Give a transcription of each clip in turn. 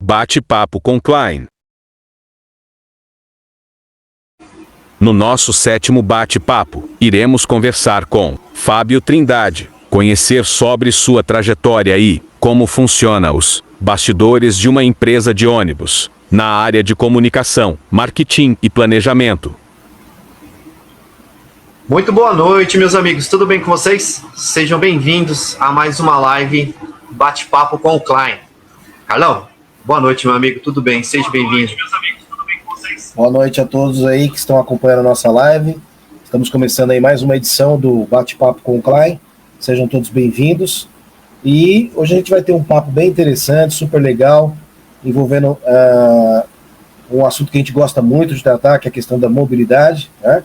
Bate-papo com Klein. No nosso 7º bate-papo, iremos conversar com Fábio Trindade, conhecer sobre sua trajetória e como funciona os bastidores de uma empresa de ônibus, na área de comunicação, marketing e planejamento. Muito boa noite, meus amigos, tudo bem com vocês? Sejam bem-vindos a mais uma live Bate-Papo com o Klein. Carlão, boa noite, meu amigo, tudo bem? Seja bem-vindo. Boa noite a todos aí que estão acompanhando a nossa live. Estamos começando aí mais uma edição do Bate-Papo com o Klein. Sejam todos bem-vindos. E hoje a gente vai ter um papo bem interessante, super legal, envolvendo um assunto que a gente gosta muito de tratar, que é a questão da mobilidade, né?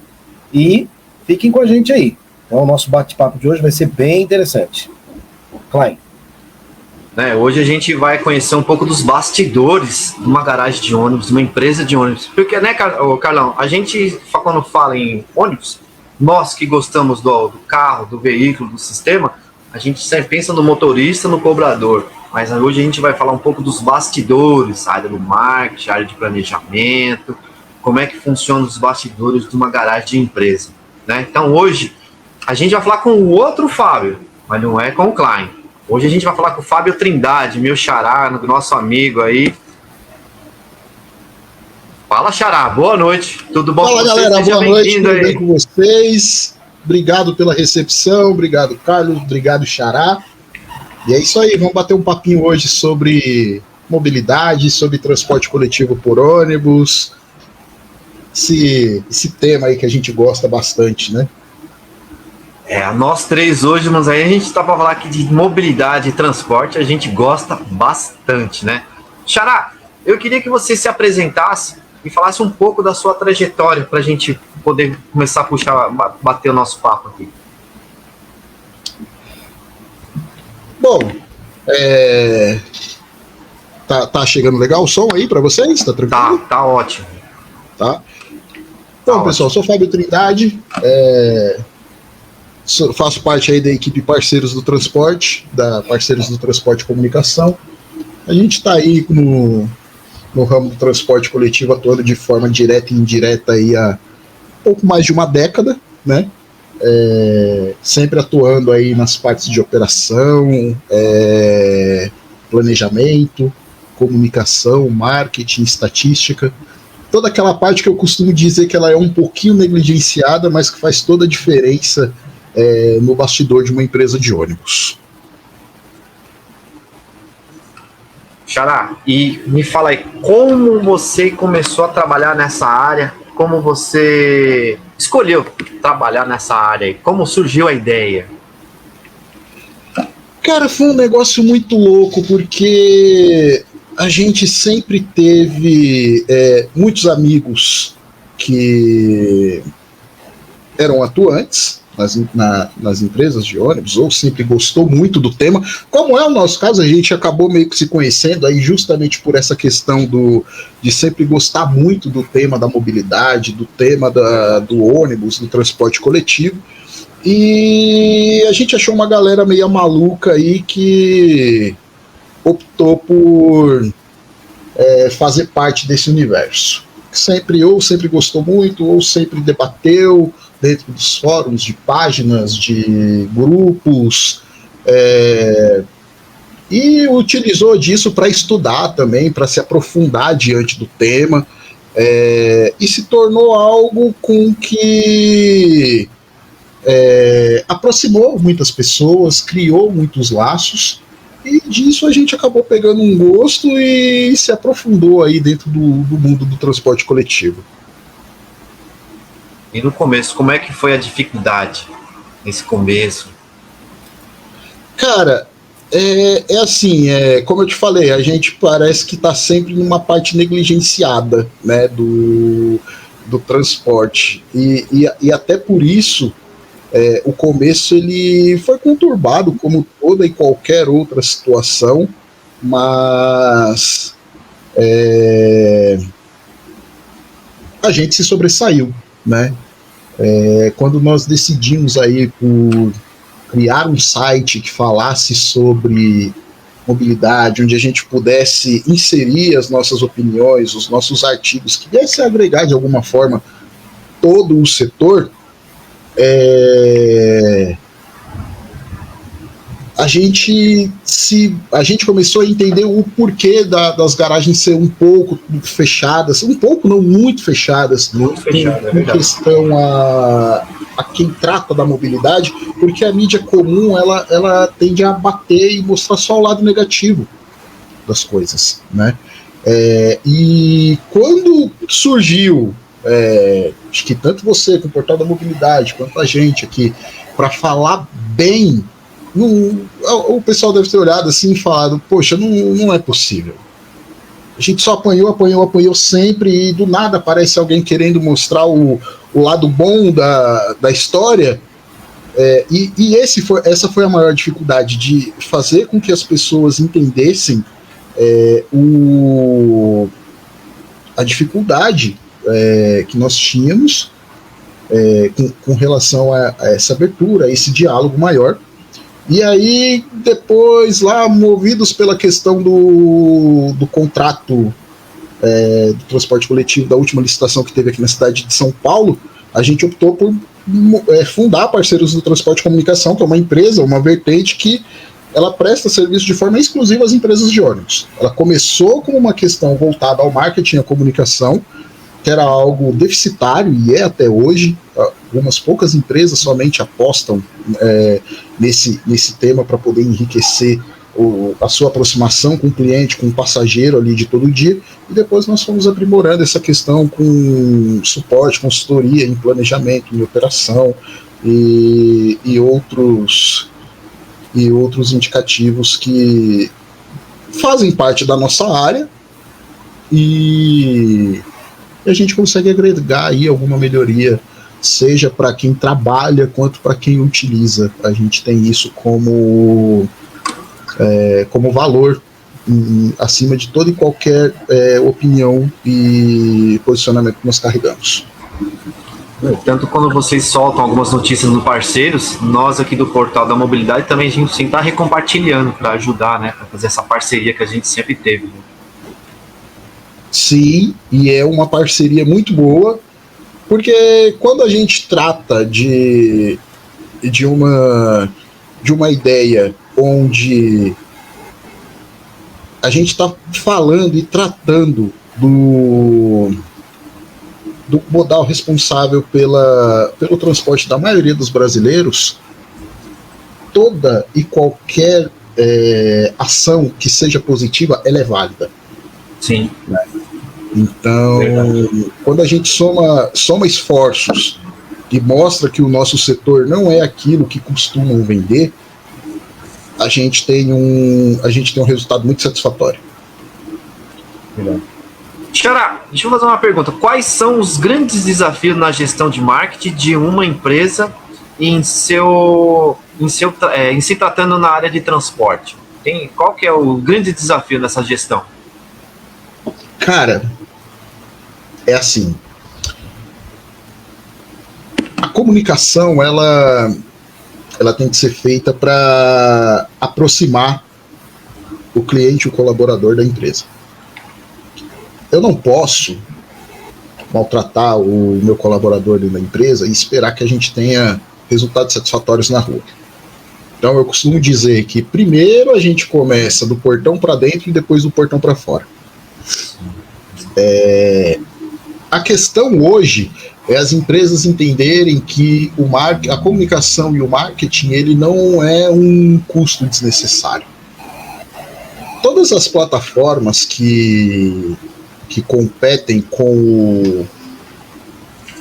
E fiquem com a gente aí. Então o nosso bate-papo de hoje vai ser bem interessante. Klein. Hoje a gente vai conhecer um pouco dos bastidores de uma garagem de ônibus, de uma empresa de ônibus. Porque, né, Carlão, a gente, quando fala em ônibus, nós que gostamos do carro, do veículo, do sistema, a gente sempre pensa no motorista, no cobrador. Mas hoje a gente vai falar um pouco dos bastidores, a área do marketing, a área de planejamento, como é que funcionam os bastidores de uma garagem de empresa, né? Então hoje a gente vai falar com o outro Fábio, mas não é com o Klein. Hoje a gente vai falar com o Fábio Trindade, meu xará, nosso amigo aí. Fala, xará, boa noite, tudo bom? Fala, galera, boa noite, tudo bem com vocês? Obrigado pela recepção, obrigado, Carlos, obrigado, xará. E é isso aí, vamos bater um papinho hoje sobre mobilidade, sobre transporte coletivo por ônibus, esse tema aí que a gente gosta bastante, né? Nós três hoje, mas aí a gente tá para falar aqui de mobilidade e transporte, a gente gosta bastante, né? Xará, eu queria que você se apresentasse e falasse um pouco da sua trajetória para a gente poder começar a bater o nosso papo aqui. Bom, tá chegando legal o som aí para vocês? Tá tranquilo? Tá ótimo. Tá? Então, pessoal, sou Fábio Trindade, faço parte aí da equipe Parceiros do Transporte, da Parceiros do Transporte e Comunicação. A gente está aí no ramo do transporte coletivo atuando de forma direta e indireta aí há pouco mais de uma década, né? Sempre atuando aí nas partes de operação, planejamento, comunicação, marketing, estatística, toda aquela parte que eu costumo dizer que ela é um pouquinho negligenciada, mas que faz toda a diferença no bastidor de uma empresa de ônibus. Xará, e me fala aí, como você começou a trabalhar nessa área? Como você escolheu trabalhar nessa área? Como surgiu a ideia? Cara, foi um negócio muito louco, porque a gente sempre teve muitos amigos que eram atuantes nas empresas de ônibus, ou sempre gostou muito do tema. Como é o nosso caso, a gente acabou meio que se conhecendo aí justamente por essa questão de sempre gostar muito do tema da mobilidade, do tema do ônibus, do transporte coletivo. E a gente achou uma galera meio maluca aí que optou por fazer parte desse universo. Sempre gostou muito, ou sempre debateu dentro dos fóruns, de páginas, de grupos, e utilizou disso para estudar também, para se aprofundar diante do tema, e se tornou algo com que aproximou muitas pessoas, criou muitos laços, e disso a gente acabou pegando um gosto e se aprofundou aí dentro do mundo do transporte coletivo. E no começo, como é que foi a dificuldade nesse começo? Cara, assim, como eu te falei, a gente parece que está sempre numa parte negligenciada, né, do transporte, e até por isso o começo ele foi conturbado, como toda e qualquer outra situação, mas a gente se sobressaiu, né? Quando nós decidimos aí por criar um site que falasse sobre mobilidade, onde a gente pudesse inserir as nossas opiniões, os nossos artigos, que viesse a agregar de alguma forma todo o setor, a gente começou a entender o porquê das garagens ser um pouco fechadas, um pouco não, muito fechadas, em questão a quem trata da mobilidade, porque a mídia comum ela tende a bater e mostrar só o lado negativo das coisas, né? E quando surgiu, acho que tanto você com o Portal da Mobilidade quanto a gente aqui, para falar bem, o pessoal deve ter olhado assim e falado, poxa, não é possível. A gente só apanhou sempre, e do nada aparece alguém querendo mostrar o lado bom da história. E essa foi a maior dificuldade, de fazer com que as pessoas entendessem a dificuldade que nós tínhamos com relação a essa abertura, a esse diálogo maior. E aí, depois, lá, movidos pela questão do contrato do transporte coletivo, da última licitação que teve aqui na cidade de São Paulo, a gente optou por fundar Parceiros do Transporte e Comunicação, que é uma empresa, uma vertente que ela presta serviço de forma exclusiva às empresas de ônibus. Ela começou como uma questão voltada ao marketing e à comunicação, que era algo deficitário, e é até hoje. Algumas poucas empresas somente apostam nesse tema para poder enriquecer a sua aproximação com o cliente, com o passageiro ali de todo dia, e depois nós fomos aprimorando essa questão com suporte, consultoria em planejamento, em operação e outros indicativos que fazem parte da nossa área, e a gente consegue agregar aí alguma melhoria, seja para quem trabalha quanto para quem utiliza. A gente tem isso como valor acima de toda e qualquer opinião e posicionamento que nós carregamos. Tanto quando vocês soltam algumas notícias no Parceiros, nós aqui do Portal da Mobilidade também a gente sempre está recompartilhando para ajudar, né, para fazer essa parceria que a gente sempre teve. Né? Sim, e é uma parceria muito boa, porque quando a gente trata de uma ideia onde a gente está falando e tratando do modal responsável pelo transporte da maioria dos brasileiros, toda e qualquer ação que seja positiva, ela é válida. Sim. Né? Então, quando a gente soma esforços e mostra que o nosso setor não é aquilo que costumam vender, a gente tem um resultado muito satisfatório. Xará, deixa eu fazer uma pergunta. Quais são os grandes desafios na gestão de marketing de uma empresa em se tratando na área de transporte? Qual que é o grande desafio nessa gestão? Cara, é assim. A comunicação, ela tem que ser feita para aproximar o cliente e o colaborador da empresa. Eu não posso maltratar o meu colaborador da empresa e esperar que a gente tenha resultados satisfatórios na rua. Então eu costumo dizer que primeiro a gente começa do portão para dentro e depois do portão para fora. A questão hoje é as empresas entenderem que a comunicação e o marketing, ele não é um custo desnecessário. Todas as plataformas que competem com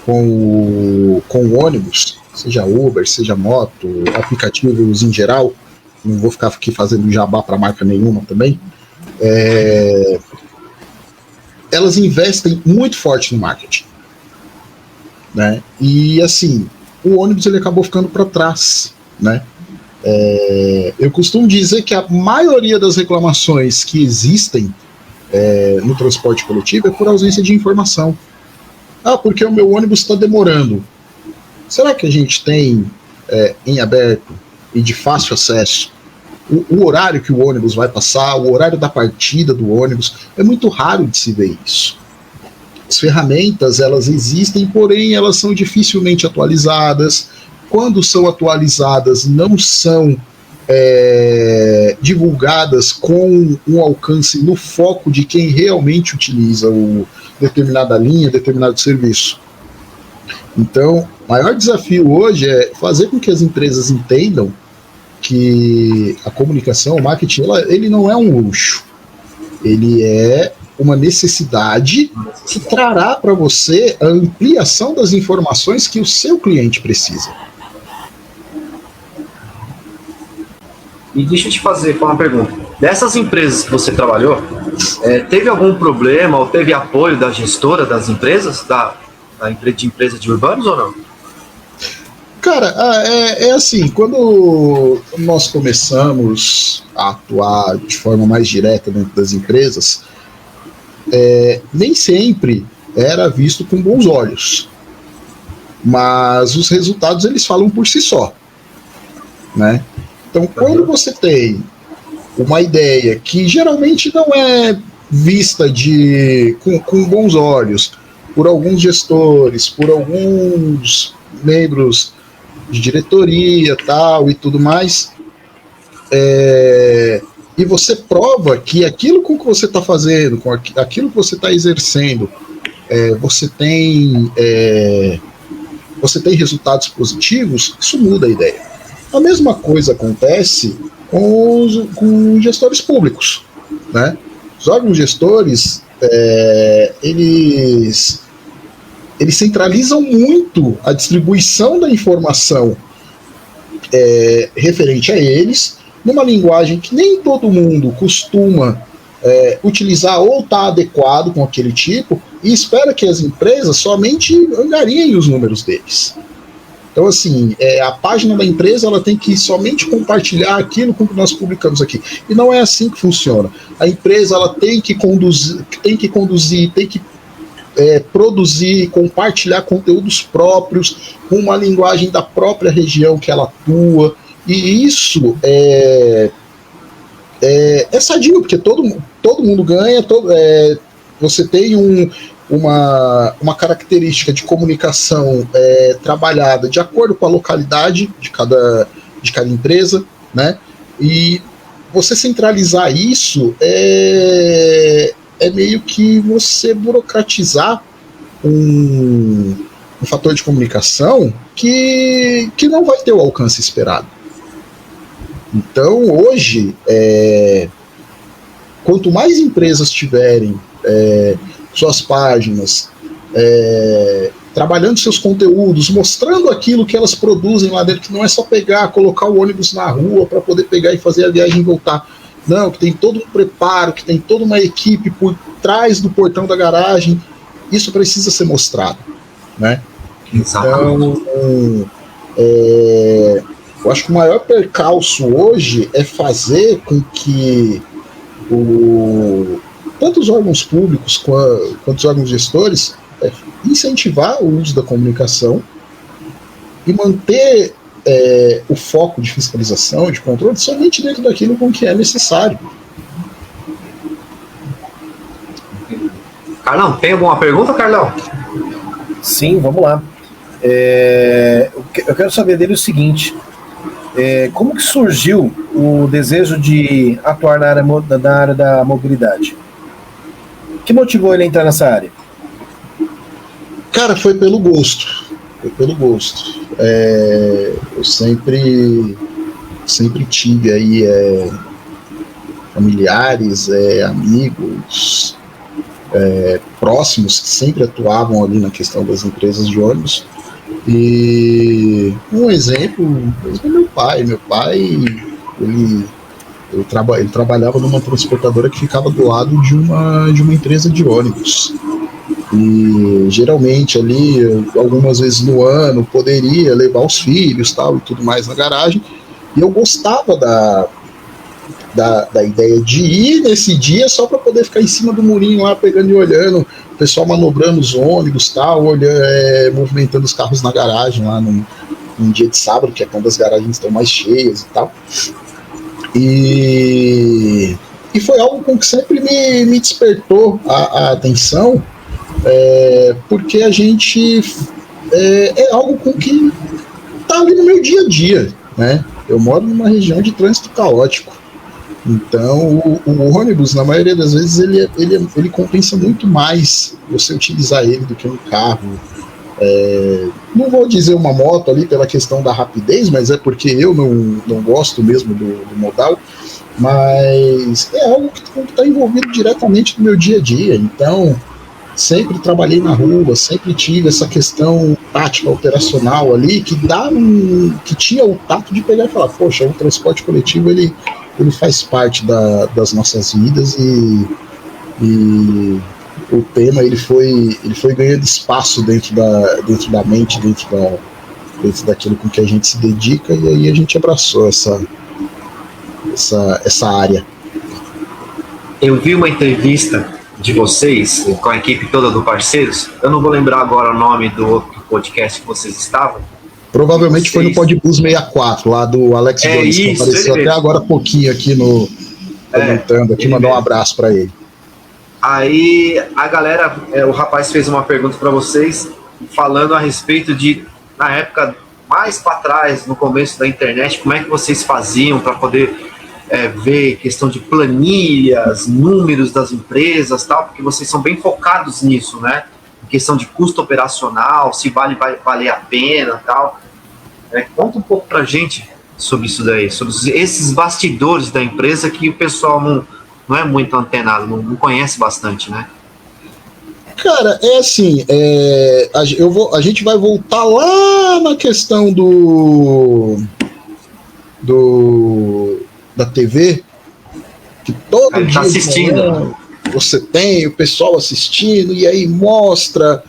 o ônibus, seja Uber, seja moto, aplicativos em geral, não vou ficar aqui fazendo jabá para marca nenhuma também, elas investem muito forte no marketing, né? E assim, o ônibus ele acabou ficando para trás, né? Eu costumo dizer que a maioria das reclamações que existem no transporte coletivo é por ausência de informação. Porque o meu ônibus está demorando. Será que a gente tem em aberto e de fácil acesso o horário que o ônibus vai passar, o horário da partida do ônibus. É muito raro de se ver isso. As ferramentas, elas existem, porém elas são dificilmente atualizadas. Quando são atualizadas, não são divulgadas com um alcance no foco de quem realmente utiliza determinada linha, determinado serviço. Então, o maior desafio hoje é fazer com que as empresas entendam que a comunicação, o marketing, ele não é um luxo. Ele é uma necessidade que trará para você a ampliação das informações que o seu cliente precisa. E deixa eu te fazer uma pergunta. Dessas empresas que você trabalhou, teve algum problema ou teve apoio da gestora das empresas, de empresa de urbanos ou não? Cara, é assim, quando nós começamos a atuar de forma mais direta dentro das empresas, nem sempre era visto com bons olhos, mas os resultados eles falam por si só, né? Então, quando você tem uma ideia que geralmente não é vista com bons olhos por alguns gestores, por alguns membros de diretoria, tal e tudo mais, e você prova que aquilo com que você está fazendo, com aquilo que você está exercendo, você tem resultados positivos, isso muda a ideia. A mesma coisa acontece com gestores públicos, né? Os órgãos gestores, eles centralizam muito a distribuição da informação referente a eles, numa linguagem que nem todo mundo costuma utilizar ou está adequado com aquele tipo, e espera que as empresas somente angariem os números deles. Então, assim, a página da empresa ela tem que somente compartilhar aquilo com que nós publicamos aqui. E não é assim que funciona. A empresa ela tem que produzir, compartilhar conteúdos próprios, com uma linguagem da própria região que ela atua. E isso é sadio, porque todo mundo ganha, você tem uma característica de comunicação trabalhada de acordo com a localidade de cada empresa, né? E você centralizar isso é meio que você burocratizar um fator de comunicação que não vai ter o alcance esperado. Então, hoje, quanto mais empresas tiverem suas páginas, trabalhando seus conteúdos, mostrando aquilo que elas produzem lá dentro, que não é só pegar, colocar o ônibus na rua para poder pegar e fazer a viagem e voltar. Não, que tem todo um preparo, que tem toda uma equipe por trás do portão da garagem. Isso precisa ser mostrado, né? Então, eu acho que o maior percalço hoje é fazer com que tanto os órgãos públicos quanto os órgãos gestores incentivar o uso da comunicação e manter o foco de fiscalização, de controle, somente dentro daquilo com que é necessário. Carlão, tem alguma pergunta, Carlão? Sim, vamos lá. Eu quero saber dele o seguinte: como que surgiu o desejo de atuar na área da mobilidade? O que motivou ele a entrar nessa área? Cara, foi pelo gosto. Eu sempre tive aí familiares, amigos próximos que sempre atuavam ali na questão das empresas de ônibus. E um exemplo é meu pai. Meu pai, ele trabalhava numa transportadora que ficava do lado de uma empresa de ônibus. E geralmente ali, algumas vezes no ano, poderia levar os filhos tal, e tudo mais na garagem. E eu gostava da ideia de ir nesse dia só para poder ficar em cima do murinho lá, pegando e olhando o pessoal manobrando os ônibus tal, movimentando os carros na garagem lá num dia de sábado, que é quando as garagens estão mais cheias e tal. E foi algo com que sempre me despertou a atenção, porque a gente é algo com que está ali no meu dia a dia, né? Eu moro numa região de trânsito caótico, então o ônibus, na maioria das vezes, ele compensa muito mais você utilizar ele do que um carro. Não vou dizer uma moto ali pela questão da rapidez, mas é porque eu não gosto mesmo do modal, mas é algo que está envolvido diretamente no meu dia a dia. Então, sempre trabalhei na rua, sempre tive essa questão tática, operacional ali, que tinha o tato de pegar e falar, poxa, o transporte coletivo ele faz parte das nossas vidas, e o tema ele foi ganhando espaço dentro da mente, dentro daquilo com que a gente se dedica, e aí a gente abraçou essa área. Eu vi uma entrevista de vocês com a equipe toda do Parceiros. Eu não vou lembrar agora o nome do outro podcast que vocês estavam. Provavelmente foi no Podbus 64, lá do Alex Jones, que apareceu até agora há pouquinho aqui comentando, aqui, mandar um abraço para ele. Aí a galera, o rapaz fez uma pergunta para vocês, falando a respeito de, na época mais para trás, no começo da internet, como é que vocês faziam para poder ver questão de planilhas, números das empresas, tal, porque vocês são bem focados nisso, né? Questão de custo operacional, se vai valer a pena, tal. Conta um pouco pra gente sobre isso daí, sobre esses bastidores da empresa que o pessoal não é muito antenado, não conhece bastante, né? Cara, é assim, a gente vai voltar lá na questão da TV, que todo dia tá assistindo. Manhã, você tem o pessoal assistindo, e aí mostra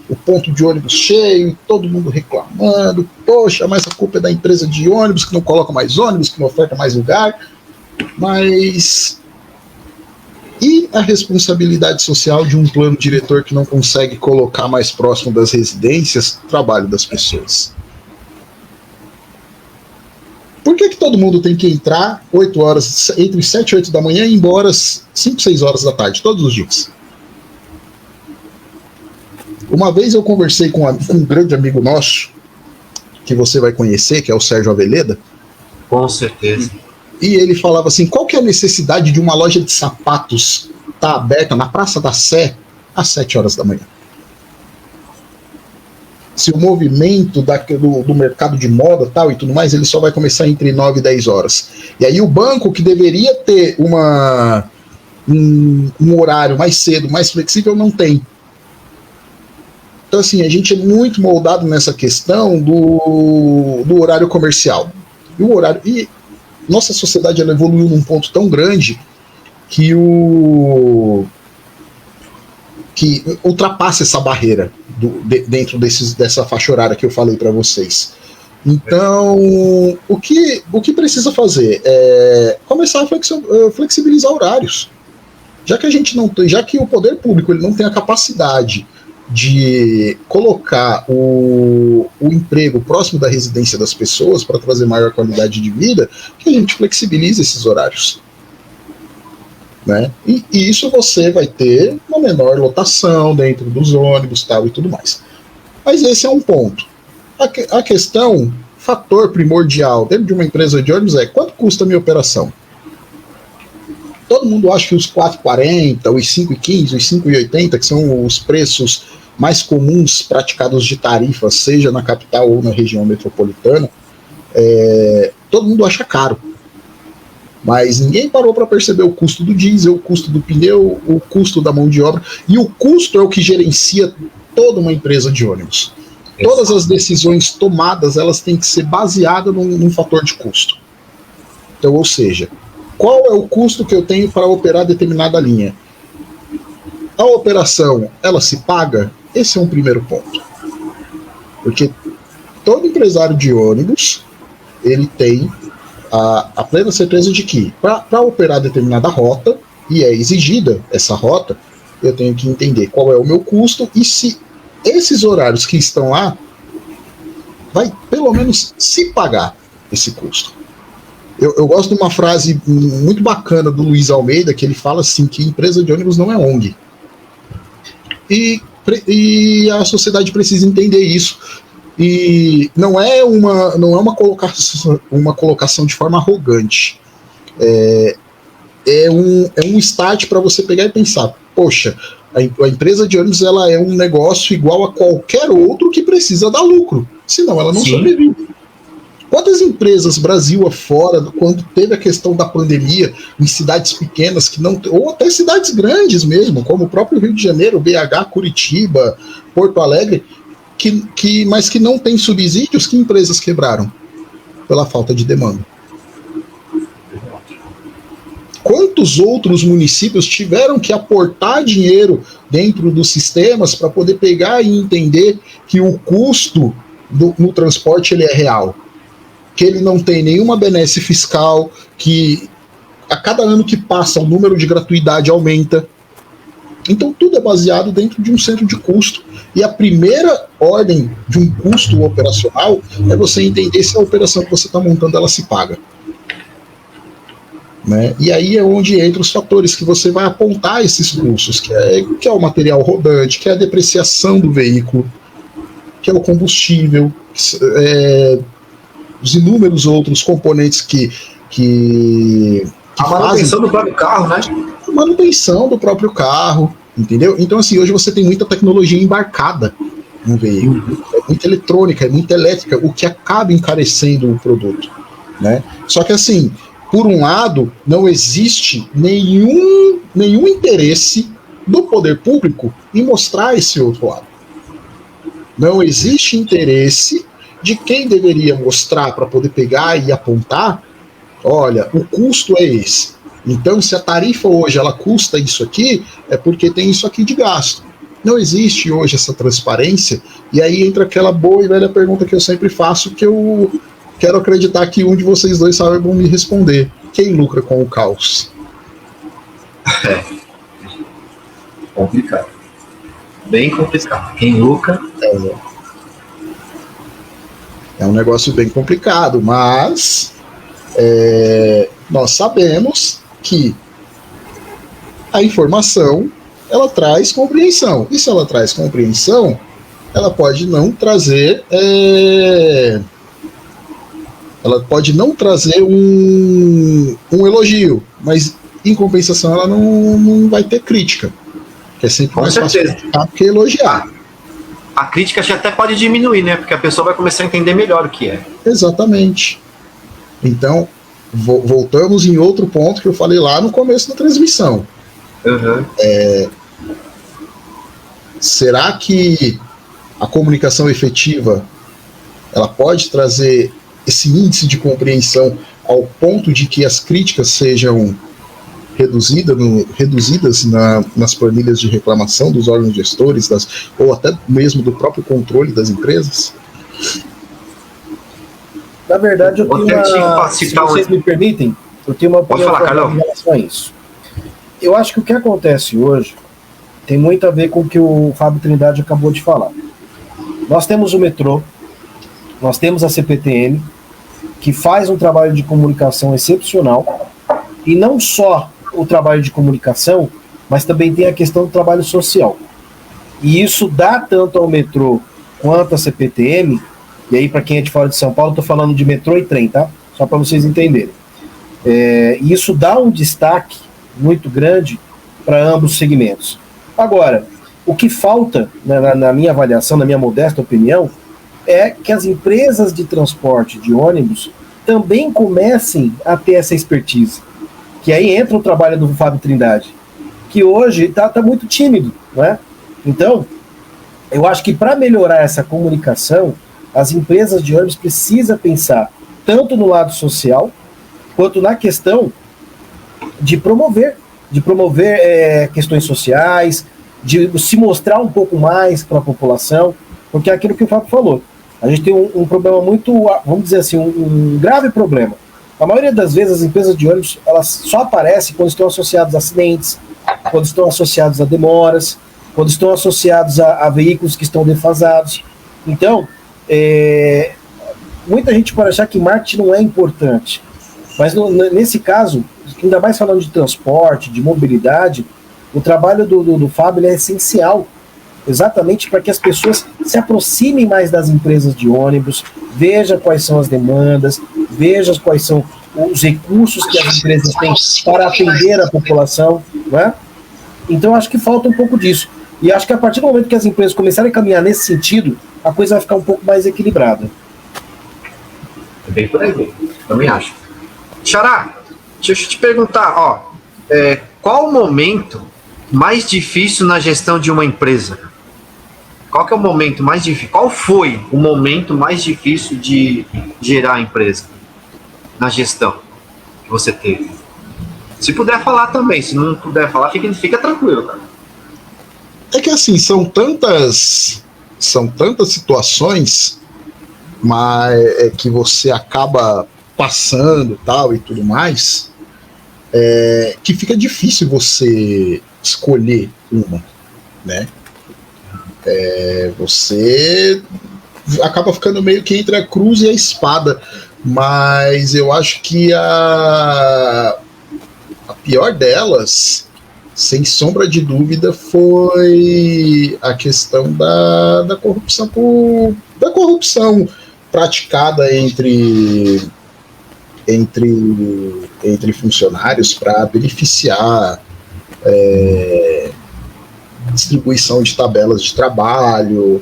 o ponto de ônibus cheio, e todo mundo reclamando, poxa, mas a culpa é da empresa de ônibus, que não coloca mais ônibus, que não oferta mais lugar. Mas e a responsabilidade social de um plano diretor que não consegue colocar mais próximo das residências o trabalho das pessoas? Por que todo mundo tem que entrar 8 horas, entre 7 e 8 da manhã, e ir embora 5, 6 horas da tarde, todos os dias? Uma vez eu conversei com um grande amigo nosso, que você vai conhecer, que é o Sérgio Aveleda. Com certeza. E ele falava assim, qual que é a necessidade de uma loja de sapatos estar aberta na Praça da Sé às 7 horas da manhã? Se o movimento do mercado de moda tal e tudo mais, ele só vai começar entre 9 e 10 horas. E aí o banco, que deveria ter um horário mais cedo, mais flexível, não tem. Então, assim, a gente é muito moldado nessa questão do horário comercial. E nossa sociedade, ela evoluiu num ponto tão grande que ultrapassa essa barreira dentro dessa faixa horária que eu falei para vocês. Então, o que precisa fazer é começar a flexibilizar horários. Já que o poder público ele não tem a capacidade de colocar o emprego próximo da residência das pessoas para trazer maior qualidade de vida, que a gente flexibilize esses horários. Né? E isso você vai ter uma menor lotação dentro dos ônibus, tal, e tudo mais. Mas esse é um ponto. A questão, fator primordial dentro de uma empresa de ônibus é quanto custa a minha operação? Todo mundo acha que os 4,40, os 5,15, os 5,80, que são os preços mais comuns praticados de tarifas, seja na capital ou na região metropolitana, todo mundo acha caro. Mas ninguém parou para perceber o custo do diesel, o custo do pneu, o custo da mão de obra, e o custo é o que gerencia toda uma empresa de ônibus. Todas as decisões tomadas, elas têm que ser baseadas num fator de custo. Então, ou seja, qual é o custo que eu tenho para operar determinada linha? A operação, ela se paga? Esse é um primeiro ponto. Porque todo empresário de ônibus, ele tem a plena certeza de que, para operar determinada rota, e é exigida essa rota, eu tenho que entender qual é o meu custo e se esses horários que estão lá vai, pelo menos, se pagar esse custo. Eu gosto de uma frase muito bacana do Luiz Almeida, que ele fala assim, que empresa de ônibus não é ONG. E a sociedade precisa entender isso. E não é uma colocação de forma arrogante. É um start para você pegar e pensar, poxa, a empresa de ônibus ela é um negócio igual a qualquer outro que precisa dar lucro, senão ela não sobrevive. Quantas empresas Brasil afora, quando teve a questão da pandemia, em cidades pequenas, ou até cidades grandes mesmo, como o próprio Rio de Janeiro, BH, Curitiba, Porto Alegre, mas que não tem subsídios, que empresas quebraram pela falta de demanda? Quantos outros municípios tiveram que aportar dinheiro dentro dos sistemas para poder pegar e entender que o custo no transporte ele é real? Que ele não tem nenhuma benesse fiscal, que a cada ano que passa o número de gratuidade aumenta. Então tudo é baseado dentro de um centro de custo. E a primeira ordem de um custo operacional é você entender se a operação que você está montando ela se paga. Né? E aí é onde entram os fatores que você vai apontar esses custos, que é o material rodante, que é a depreciação do veículo, que é o combustível, os inúmeros outros componentes que a manutenção do próprio carro, né? A manutenção do próprio carro, entendeu? Então, assim, hoje você tem muita tecnologia embarcada no veículo. É muita eletrônica, é muita elétrica, o que acaba encarecendo o produto, né? Só que, assim, por um lado, não existe nenhum interesse do poder público em mostrar esse outro lado. Não existe interesse de quem deveria mostrar para poder pegar e apontar, olha, o custo é esse. Então, se a tarifa hoje ela custa isso aqui, é porque tem isso aqui de gasto. Não existe hoje essa transparência, e aí entra aquela boa e velha pergunta que eu sempre faço, que eu quero acreditar que um de vocês dois saibam me responder. Quem lucra com o caos? Complicado. Bem complicado. Quem lucra... É um negócio bem complicado, mas nós sabemos que a informação ela traz compreensão. E se ela traz compreensão, ela pode não trazer um elogio, mas em compensação ela não vai ter crítica, que é sempre mais fácil criticar do que elogiar. A crítica até pode diminuir, né? Porque a pessoa vai começar a entender melhor o que é. Exatamente. Então, voltamos em outro ponto que eu falei lá no começo da transmissão. Uhum. Será que a comunicação efetiva ela pode trazer esse índice de compreensão ao ponto de que as críticas sejam reduzidas nas planilhas de reclamação dos órgãos gestores, ou até mesmo do próprio controle das empresas? Na verdade, eu tenho se vocês me permitem, eu tenho uma opinião em relação a isso. Eu acho que o que acontece hoje tem muito a ver com o que o Fábio Trindade acabou de falar. Nós temos o metrô, nós temos a CPTM, que faz um trabalho de comunicação excepcional, e não só o trabalho de comunicação, mas também tem a questão do trabalho social. E isso dá tanto ao metrô quanto à CPTM, e aí para quem é de fora de São Paulo, estou falando de metrô e trem, tá? Só para vocês entenderem. E isso dá um destaque muito grande para ambos os segmentos. Agora, o que falta, na minha avaliação, na minha modesta opinião, é que as empresas de transporte de ônibus também comecem a ter essa expertise. Que aí entra o trabalho do Fábio Trindade, que hoje está muito tímido, né? Então, eu acho que para melhorar essa comunicação, as empresas de ônibus precisam pensar tanto no lado social, quanto na questão de promover questões sociais, de se mostrar um pouco mais para a população, porque é aquilo que o Fábio falou. A gente tem um problema muito, vamos dizer assim, um grave problema. A maioria das vezes as empresas de ônibus elas só aparecem quando estão associadas a acidentes, quando estão associados a demoras, quando estão associados a veículos que estão defasados. Então, muita gente pode achar que marketing não é importante. Mas nesse caso, ainda mais falando de transporte, de mobilidade, o trabalho do Fábio é essencial, exatamente para que as pessoas se aproximem mais das empresas de ônibus, veja quais são as demandas, veja quais são os recursos que as empresas têm para atender a população, né? Então acho que falta um pouco disso. E acho que a partir do momento que as empresas começarem a caminhar nesse sentido, a coisa vai ficar um pouco mais equilibrada. É bem por aí, também acho. Xará, deixa eu te perguntar, qual o momento mais difícil na gestão de uma empresa? Qual que é o momento mais difícil? Qual foi o momento mais difícil de gerar a empresa na gestão que você teve? Se puder falar também, se não puder falar, fica tranquilo, cara. É que assim, são tantas situações, mas é que você acaba passando tal e tudo mais, que fica difícil você escolher uma, né? Você acaba ficando meio que entre a cruz e a espada, mas eu acho que a pior delas, sem sombra de dúvida, foi a questão da corrupção da corrupção praticada entre funcionários para beneficiar distribuição de tabelas de trabalho,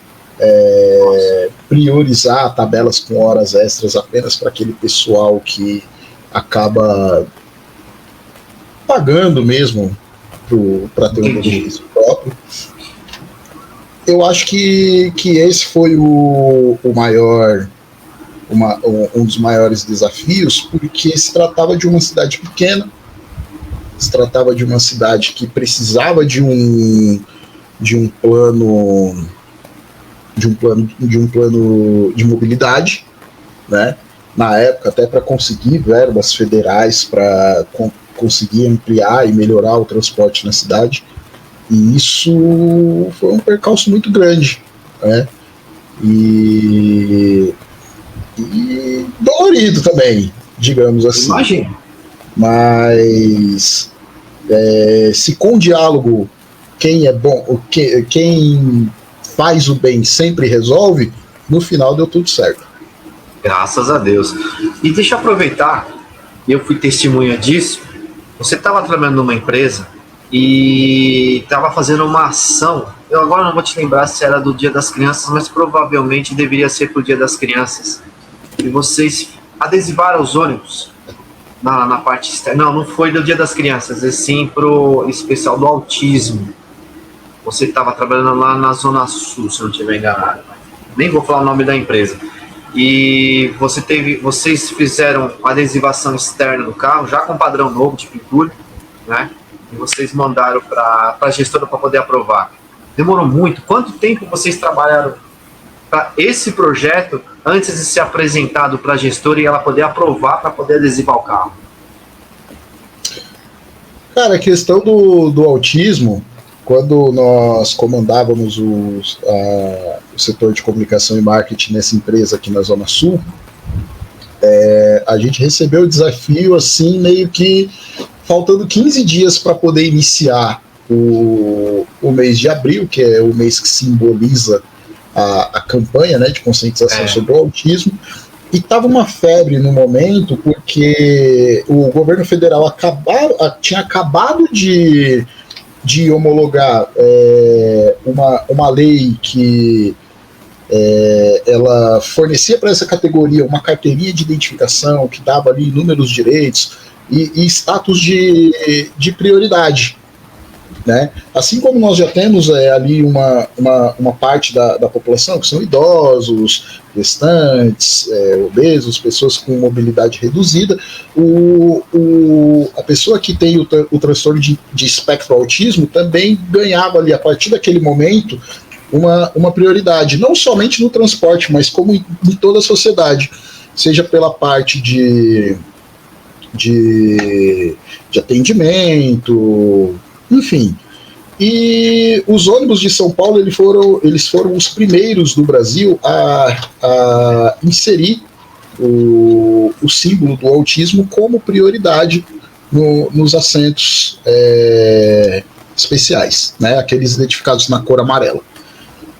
priorizar tabelas com horas extras apenas para aquele pessoal que acaba pagando mesmo para ter um benefício próprio. Eu acho que esse foi um dos maiores desafios, porque se tratava de uma cidade pequena, se tratava de uma cidade que precisava de um plano de mobilidade, né? Na época, até para conseguir verbas federais para conseguir ampliar e melhorar o transporte na cidade. E isso foi um percalço muito grande, né? E dolorido também, digamos assim. Imagina. Mas se com diálogo quem é bom, quem faz o bem sempre resolve, no final deu tudo certo. Graças a Deus. E deixa eu aproveitar, eu fui testemunha disso. Você estava trabalhando numa empresa e estava fazendo uma ação. Eu agora não vou te lembrar se era do Dia das Crianças, mas provavelmente deveria ser pro Dia das Crianças. E vocês adesivaram os ônibus na parte externa. Não foi do Dia das Crianças, e sim pro especial do autismo. Você estava trabalhando lá na Zona Sul, se eu não estiver enganado. Nem vou falar o nome da empresa. E vocês fizeram a adesivação externa do carro, já com padrão novo de pintura, né? E vocês mandaram para a gestora para poder aprovar. Demorou muito. Quanto tempo vocês trabalharam para esse projeto antes de ser apresentado para a gestora e ela poder aprovar para poder adesivar o carro? Cara, a questão do autismo, quando nós comandávamos o setor de comunicação e marketing nessa empresa aqui na Zona Sul, a gente recebeu o desafio assim, meio que faltando 15 dias para poder iniciar o mês de abril, que é o mês que simboliza a campanha, né, de conscientização sobre o autismo. E estava uma febre no momento, porque o governo federal tinha acabado de homologar uma lei que ela fornecia para essa categoria uma carteirinha de identificação que dava ali inúmeros direitos e status de prioridade, né? Assim como nós já temos ali uma parte da população que são idosos, gestantes, obesos, pessoas com mobilidade reduzida, a pessoa que tem o transtorno de espectro autismo também ganhava ali, a partir daquele momento, uma prioridade, não somente no transporte, mas como em toda a sociedade, seja pela parte de atendimento, enfim. E os ônibus de São Paulo eles foram os primeiros do Brasil a inserir o símbolo do autismo como prioridade nos assentos especiais, né? Aqueles identificados na cor amarela,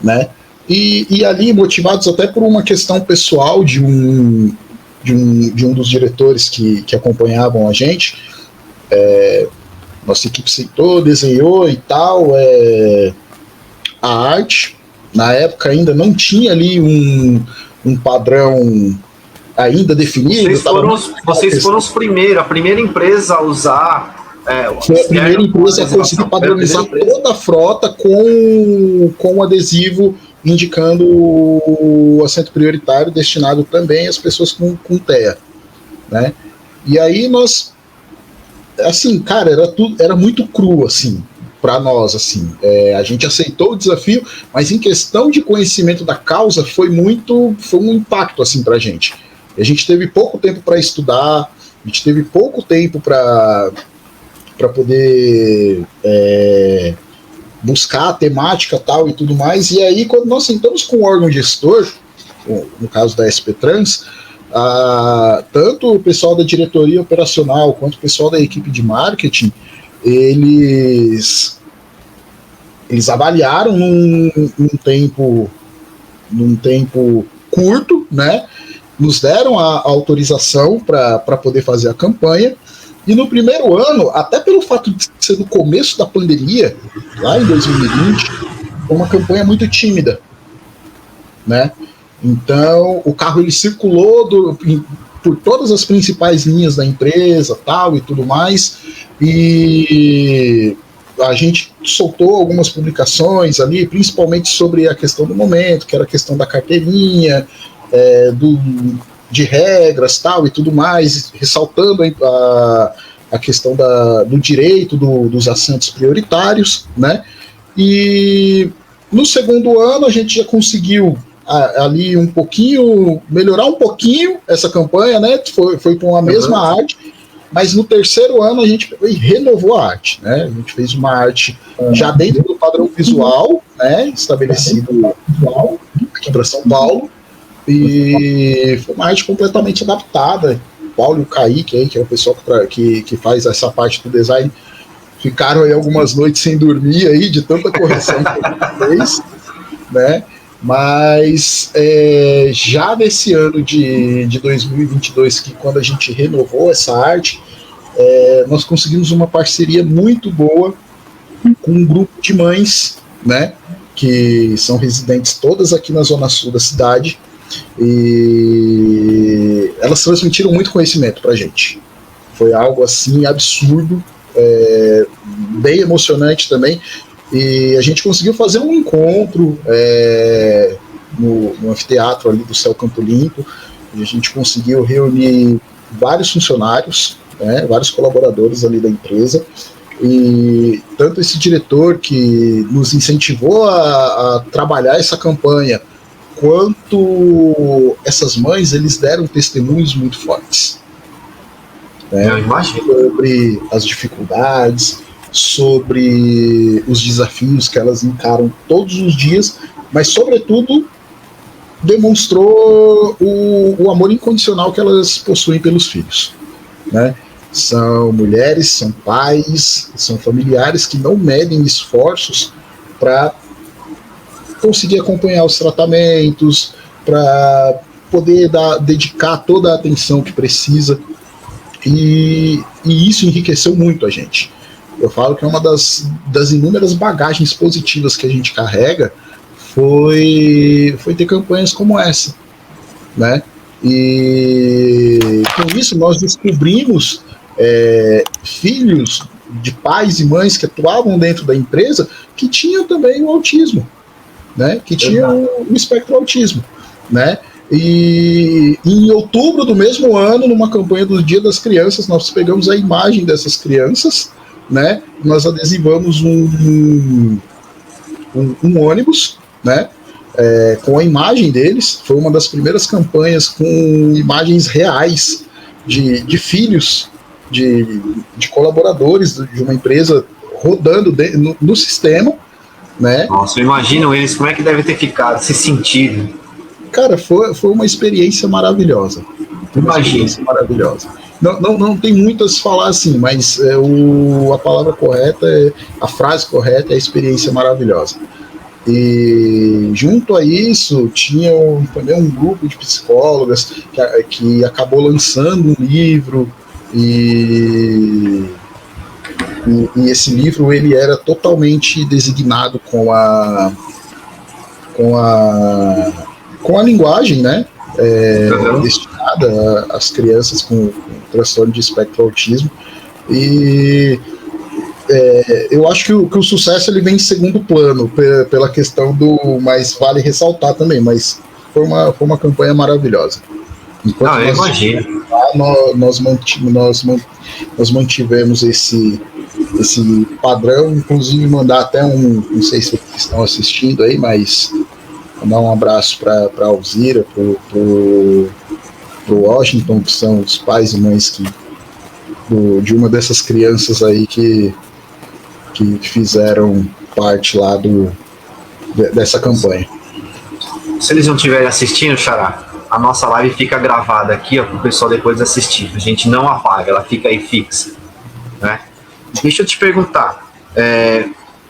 né? E ali, motivados até por uma questão pessoal de um dos diretores que acompanhavam a gente, nossa equipe sentou, desenhou e tal, a arte. Na época ainda não tinha ali um padrão ainda definido. Vocês foram os primeiros, a primeira empresa a usar. Foi a primeira empresa a conseguir padronizar toda a frota com adesivo indicando o assento prioritário destinado também às pessoas com TEA, né? E aí nós, assim, cara, era muito cru, assim, para nós, assim. A gente aceitou o desafio, mas em questão de conhecimento da causa foi um impacto, assim, pra gente. A gente teve pouco tempo para estudar, a gente teve pouco tempo para poder buscar a temática tal e tudo mais. E aí, quando nós sentamos com o órgão gestor, no caso da SP Trans, tanto o pessoal da diretoria operacional quanto o pessoal da equipe de marketing, eles avaliaram num tempo curto, né? Nos deram a autorização para poder fazer a campanha. E no primeiro ano, até pelo fato de ser no começo da pandemia, lá em 2020, foi uma campanha muito tímida, né? Então, o carro ele circulou por todas as principais linhas da empresa, tal e tudo mais, e a gente soltou algumas publicações ali, principalmente sobre a questão do momento, que era a questão da carteirinha, de regras, tal e tudo mais, ressaltando a questão do direito dos assentos prioritários, né? E no segundo ano a gente já conseguiu ali melhorar um pouquinho essa campanha, né? Foi com a mesma arte, mas no terceiro ano a gente renovou a arte, né? A gente fez uma arte já dentro do padrão visual, né? Estabelecido aqui para São Paulo, e foi uma arte completamente adaptada. O Paulo e o Kaique aí, que é o pessoal que faz essa parte do design, ficaram aí algumas noites sem dormir aí de tanta correção que a gente fez, né? Mas já nesse ano de 2022, que quando a gente renovou essa arte, nós conseguimos uma parceria muito boa com um grupo de mães, né? Que são residentes todas aqui na zona sul da cidade, e elas transmitiram muito conhecimento pra gente. Foi algo assim absurdo, bem emocionante também, e a gente conseguiu fazer um encontro no anfiteatro ali do Céu Campo Limpo, e a gente conseguiu reunir vários funcionários, né, vários colaboradores ali da empresa, e tanto esse diretor que nos incentivou a trabalhar essa campanha, quanto essas mães, eles deram testemunhos muito fortes, né, sobre as dificuldades, sobre os desafios que elas encaram todos os dias, mas sobretudo demonstrou o amor incondicional que elas possuem pelos filhos, né? São mulheres, são pais, são familiares que não medem esforços para conseguir acompanhar os tratamentos, para poder dedicar toda a atenção que precisa, e isso enriqueceu muito a gente. Eu falo que é uma das inúmeras bagagens positivas que a gente carrega foi ter campanhas como essa, né? E com isso nós descobrimos filhos de pais e mães que atuavam dentro da empresa que tinham também o autismo, né? Que tinham o espectro autismo, né? E em outubro do mesmo ano, numa campanha do Dia das Crianças, nós pegamos a imagem dessas crianças, né? Nós adesivamos um ônibus, né? Com a imagem deles. Foi uma das primeiras campanhas com imagens reais de filhos de colaboradores de uma empresa rodando no sistema, né? Nossa, imaginam eles, como é que deve ter ficado, se sentido. Cara, foi uma experiência maravilhosa. Imagina. Maravilhosa. Não tem muito a se falar assim, mas a palavra correta, a frase correta é a experiência maravilhosa. E junto a isso tinha também um grupo de psicólogas que acabou lançando um livro e esse livro ele era totalmente designado com a linguagem, né, destinada às crianças com transtorno de espectro autismo. E eu acho que o sucesso ele vem em segundo plano pela questão mas vale ressaltar também, mas foi uma campanha maravilhosa. Enquanto eu imagino. Nós mantivemos esse padrão, inclusive mandar até não sei se vocês estão assistindo aí, mas mandar um abraço para a Alzira, pro Washington, que são os pais e mães de uma dessas crianças aí que fizeram parte lá dessa campanha. Se eles não estiverem assistindo, Xará, a nossa live fica gravada aqui, ó, para o pessoal depois assistir. A gente não apaga, ela fica aí fixa, né? Deixa eu te perguntar,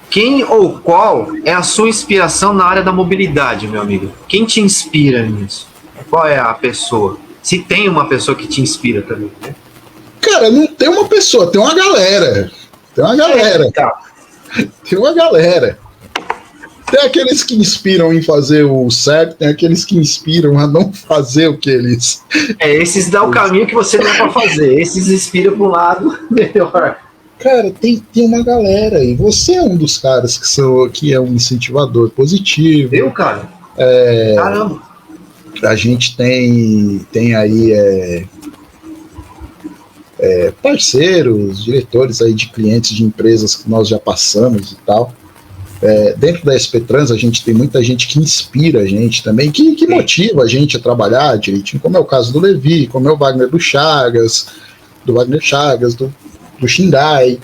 quem ou qual é a sua inspiração na área da mobilidade, meu amigo? Quem te inspira nisso? Qual é a pessoa? Se tem uma pessoa que te inspira também, né? Cara, não tem uma pessoa, tem uma galera. Tem uma galera. Tem uma galera. Tem aqueles que inspiram em fazer o certo, tem aqueles que inspiram a não fazer o que eles... esses dão o caminho que você não é pra fazer. Esses inspiram para um lado melhor. Cara, tem uma galera, e você é um dos caras que é um incentivador positivo. Eu, cara? Caramba. A gente tem aí parceiros, diretores aí de clientes de empresas que nós já passamos e tal. Dentro da SP Trans a gente tem muita gente que inspira a gente também, que motiva a gente a trabalhar direitinho, como é o caso do Levi, como é o Wagner do Wagner Chagas, do Xingai,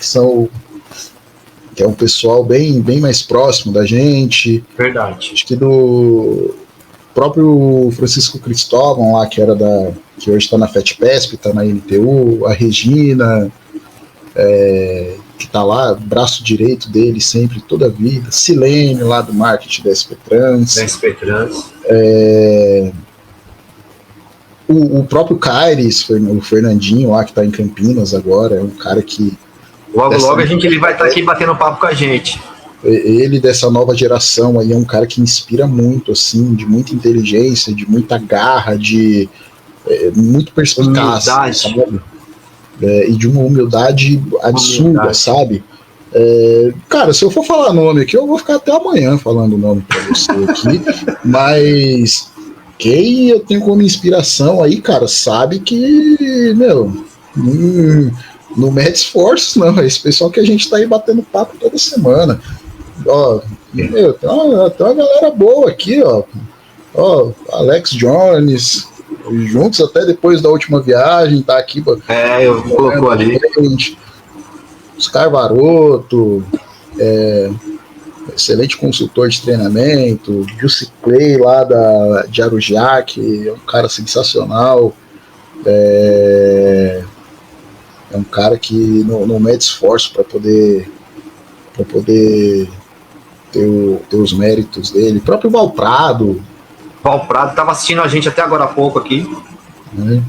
que é um pessoal bem mais próximo da gente. Verdade. Acho que do próprio Francisco Cristóvão lá, que hoje está na FETPESP, está na NTU, a Regina, que está lá, braço direito dele sempre, toda a vida, Silene lá do marketing da SP Trans. O próprio Caires, o Fernandinho lá, que está em Campinas agora, é um cara que... Logo ele vai estar aqui batendo papo com a gente. Ele, dessa nova geração, aí é um cara que inspira muito, assim, de muita inteligência, de muita garra, de muito perspicaz, sabe? E de uma humildade absurda, sabe? Cara, se eu for falar nome aqui, eu vou ficar até amanhã falando o nome pra você aqui, mas quem eu tenho como inspiração aí, cara, sabe que, meu, não mede esforços, não. É esse pessoal que a gente tá aí batendo papo toda semana. Ó, meu, tem uma galera boa aqui, ó. Alex Jones, juntos até depois da última viagem, tá aqui. Eu colocou ali. Oscar Varoto, excelente consultor de treinamento, Jussi Clay lá de Arujá, que é um cara sensacional. É um cara que não mede esforço para poder ter os méritos dele. O próprio Valprado Estava assistindo a gente até agora há pouco aqui. Né?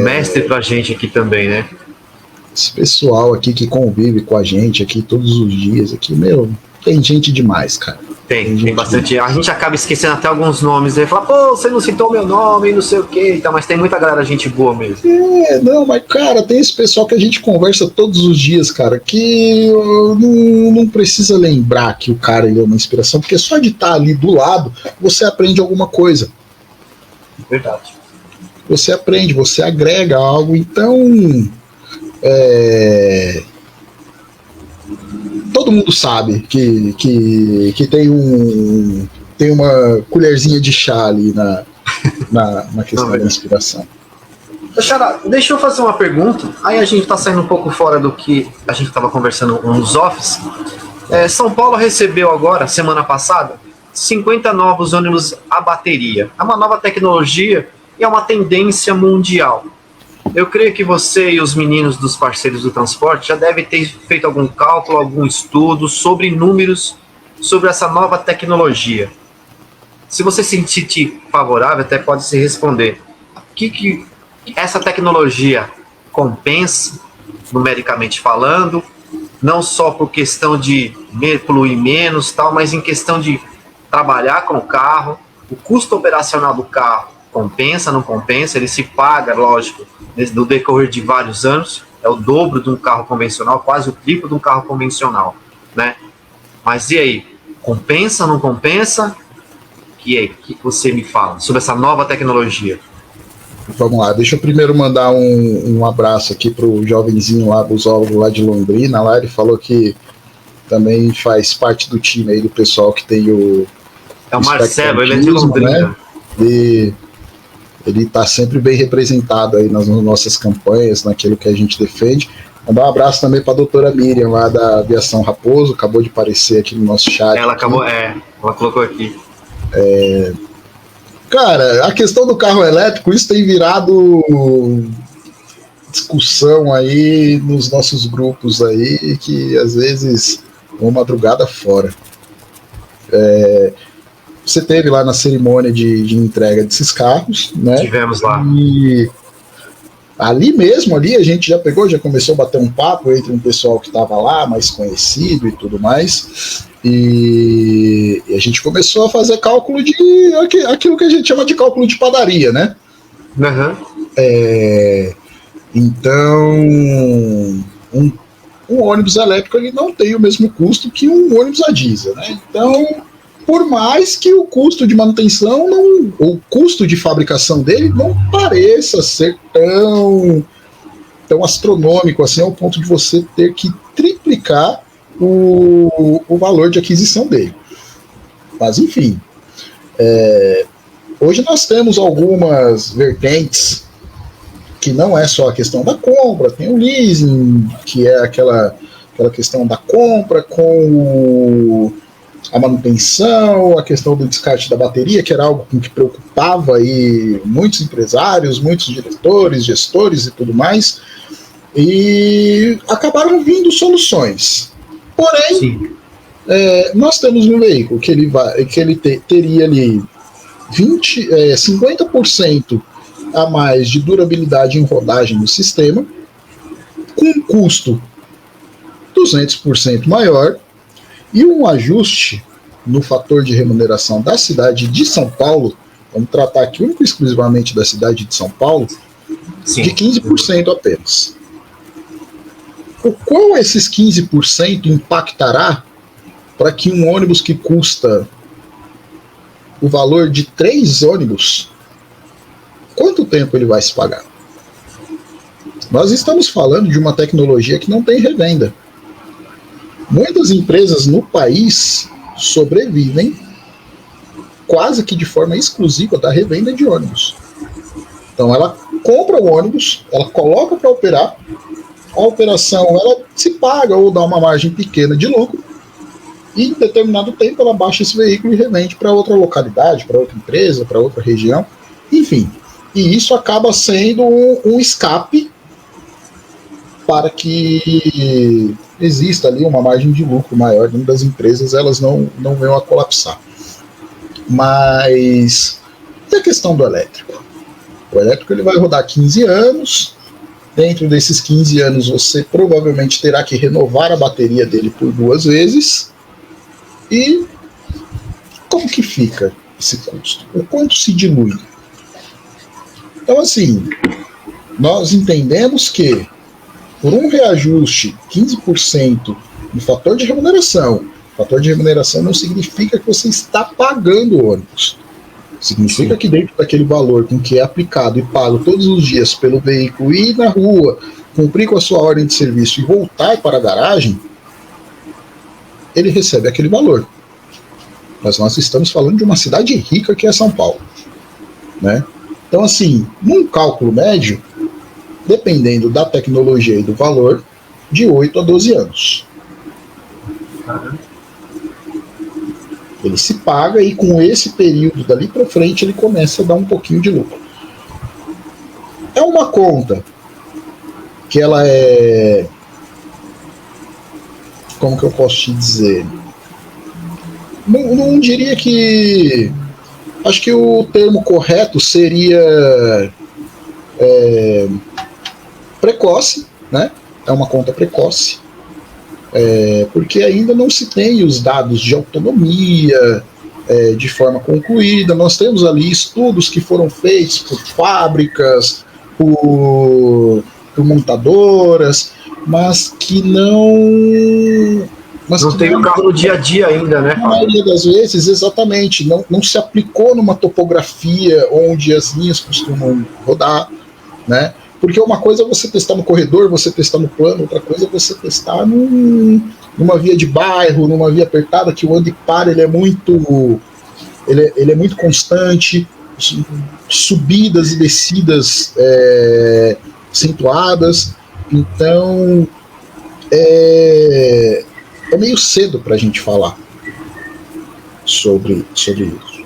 Mestre pra gente aqui também, né? Esse pessoal aqui que convive com a gente aqui todos os dias aqui, meu, tem gente demais, cara. Tem bastante. Demais. A gente acaba esquecendo até alguns nomes aí, fala, pô, você não citou meu nome, não sei o que, tá, mas tem muita galera gente boa mesmo. Não, mas cara, tem esse pessoal que a gente conversa todos os dias, cara, que não precisa lembrar que o cara ele é uma inspiração, porque só de estar ali do lado, você aprende alguma coisa. Verdade. Você aprende, você agrega algo, então... todo mundo sabe que tem uma colherzinha de chá ali na questão da inspiração. Xará, deixa eu fazer uma pergunta. Aí a gente tá saindo um pouco fora do que a gente estava conversando nos office. São Paulo recebeu agora, semana passada, 50 novos ônibus a bateria. É uma nova tecnologia e é uma tendência mundial. Eu creio que você e os meninos dos parceiros do transporte já devem ter feito algum cálculo, algum estudo sobre números, sobre essa nova tecnologia. Se você se sentir favorável, até pode se responder. O que essa tecnologia compensa, numericamente falando, não só por questão de poluir menos, tal, mas em questão de trabalhar com o carro, o custo operacional do carro compensa, não compensa, ele se paga, lógico, no decorrer de vários anos, é o dobro de um carro convencional, quase o triplo de um carro convencional, né? Mas e aí, compensa, não compensa? E aí, o que você me fala sobre essa nova tecnologia? Vamos lá, deixa eu primeiro mandar um abraço aqui pro jovenzinho lá, busólogo lá de Londrina, lá ele falou que também faz parte do time aí do pessoal que tem o... É o Marcelo, ele é de Londrina. Né? E ele está sempre bem representado aí nas nossas campanhas, naquilo que a gente defende. Mandar um abraço também para a doutora Miriam, lá da Aviação Raposo, acabou de aparecer aqui no nosso chat. Ela acabou, ela colocou aqui. Cara, a questão do carro elétrico, isso tem virado discussão aí nos nossos grupos aí, que às vezes uma madrugada fora. Você teve lá na cerimônia de entrega desses carros, né? Tivemos lá. E ali mesmo, a gente já começou a bater um papo entre um pessoal que estava lá, mais conhecido e tudo mais, e a gente começou a fazer cálculo de aquilo que a gente chama de cálculo de padaria, né? Uhum. Então, um ônibus elétrico ele não tem o mesmo custo que um ônibus a diesel, né? Então, por mais que o custo de manutenção, o custo de fabricação dele não pareça ser tão astronômico assim, ao ponto de você ter que triplicar o valor de aquisição dele. Mas, enfim, hoje nós temos algumas vertentes que não é só a questão da compra, tem o leasing, que é aquela questão da compra com a manutenção, a questão do descarte da bateria, que era algo que preocupava aí muitos empresários, muitos diretores, gestores e tudo mais, e acabaram vindo soluções. Porém, nós temos um veículo que ele teria ali 50% a mais de durabilidade em rodagem no sistema, com um custo 200% maior, e um ajuste no fator de remuneração da cidade de São Paulo, vamos tratar aqui único e exclusivamente da cidade de São Paulo, sim, de 15% apenas. O qual esses 15% impactará para que um ônibus que custa o valor de 3 ônibus, quanto tempo ele vai se pagar? Nós estamos falando de uma tecnologia que não tem revenda. Muitas empresas no país sobrevivem quase que de forma exclusiva da revenda de ônibus. Então ela compra o ônibus, ela coloca para operar, a operação ela se paga ou dá uma margem pequena de lucro, e em determinado tempo ela baixa esse veículo e revende para outra localidade, para outra empresa, para outra região, enfim. E isso acaba sendo um escape para que exista ali uma margem de lucro maior dentro das empresas, elas não venham a colapsar. Mas e a questão do elétrico? O elétrico ele vai rodar 15 anos, dentro desses 15 anos você provavelmente terá que renovar a bateria dele por 2 vezes, e como que fica esse custo? O quanto se dilui? Então assim, nós entendemos que por um reajuste 15% no fator de remuneração não significa que você está pagando o ônibus. Significa Sim. que dentro daquele valor com que é aplicado e pago todos os dias pelo veículo, ir na rua, cumprir com a sua ordem de serviço e voltar para a garagem, ele recebe aquele valor. Mas nós estamos falando de uma cidade rica que é São Paulo, né? Então assim, num cálculo médio, dependendo da tecnologia e do valor, de 8 a 12 anos. Ele se paga e com esse período dali para frente ele começa a dar um pouquinho de lucro. uma conta que ela é... Como que eu posso te dizer? Não diria que... Acho que o termo correto seria precoce, né? É uma conta precoce, porque ainda não se tem os dados de autonomia de forma concluída. Nós temos ali estudos que foram feitos por fábricas, por montadoras, mas que não... Não tem o carro no dia a dia ainda, né? Na maioria das vezes, exatamente, não se aplicou numa topografia onde as linhas costumam rodar, né? Porque uma coisa é você testar no corredor, você testar no plano, outra coisa é você testar numa via de bairro, numa via apertada, que o anda e para, ele é muito constante, subidas e descidas acentuadas. Então é meio cedo para a gente falar sobre isso.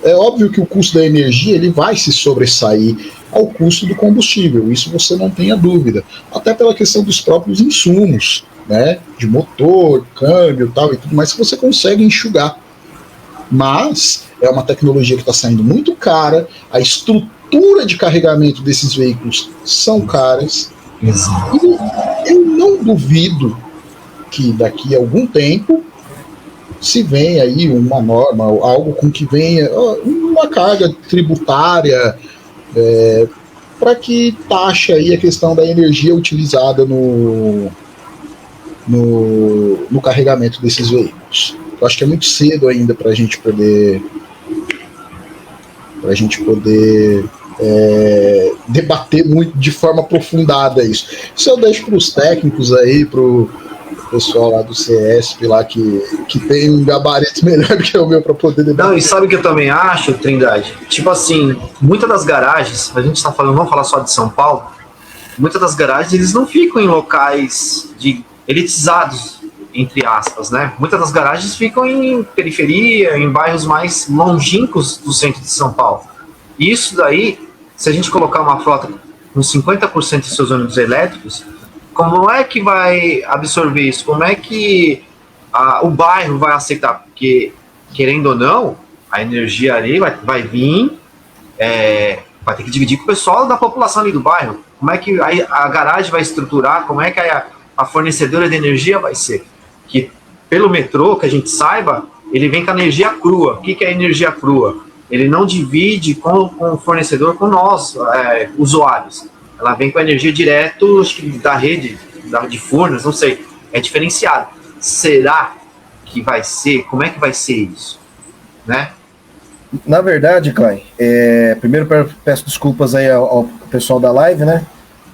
É óbvio que o custo da energia ele vai se sobressair ao custo do combustível, isso você não tenha dúvida, até pela questão dos próprios insumos, né, de motor, câmbio tal, e tudo mais que você consegue enxugar. Mas é uma tecnologia que está saindo muito cara, a estrutura de carregamento desses veículos são caras. Exato. E eu não duvido que daqui a algum tempo se venha aí uma norma, algo com que venha uma carga tributária para que taxe aí a questão da energia utilizada no carregamento desses veículos. Eu acho que é muito cedo ainda para a gente poder debater muito de forma aprofundada isso. Isso eu deixo para os técnicos aí, para o pessoal lá do CESP lá que tem um gabarito melhor do que o meu para poder debater. Não, e sabe o que eu também acho, Trindade? Tipo assim, muitas das garagens, a gente está falando, vamos falar só de São Paulo, muitas das garagens eles não ficam em locais elitizados, entre aspas, né? Muitas das garagens ficam em periferia, em bairros mais longínquos do centro de São Paulo. E isso daí, se a gente colocar uma frota com 50% de seus ônibus elétricos, como é que vai absorver isso? Como é que o bairro vai aceitar? Porque, querendo ou não, a energia ali vai vir, vai ter que dividir com o pessoal da população ali do bairro. Como é que a garagem vai estruturar? Como é que a fornecedora de energia vai ser? Que pelo metrô, que a gente saiba, ele vem com a energia crua. O que é energia crua? Ele não divide com o fornecedor, com nós, usuários. Ela vem com a energia direto, acho que da rede, de Furnas, não sei. É diferenciado. Será que vai ser? Como é que vai ser isso? Né? Na verdade, Klein, primeiro peço desculpas aí ao pessoal da live, né?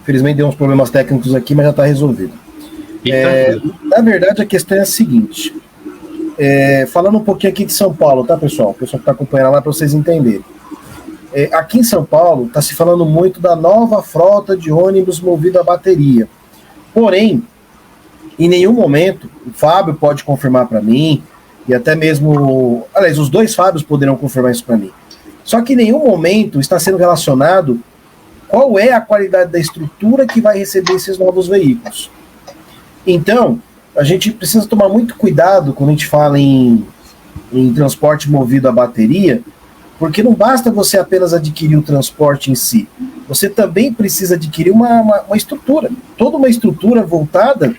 Infelizmente deu uns problemas técnicos aqui, mas já está resolvido. Na verdade, a questão é a seguinte. Falando um pouquinho aqui de São Paulo, tá, pessoal? O pessoal que está acompanhando lá para vocês entenderem. Aqui em São Paulo, está se falando muito da nova frota de ônibus movido a bateria. Porém, em nenhum momento, o Fábio pode confirmar para mim, e até mesmo... Aliás, os dois Fábios poderão confirmar isso para mim. Só que em nenhum momento está sendo relacionado qual é a qualidade da estrutura que vai receber esses novos veículos. Então, a gente precisa tomar muito cuidado quando a gente fala em transporte movido a bateria, porque não basta você apenas adquirir o transporte em si, você também precisa adquirir uma estrutura, toda uma estrutura voltada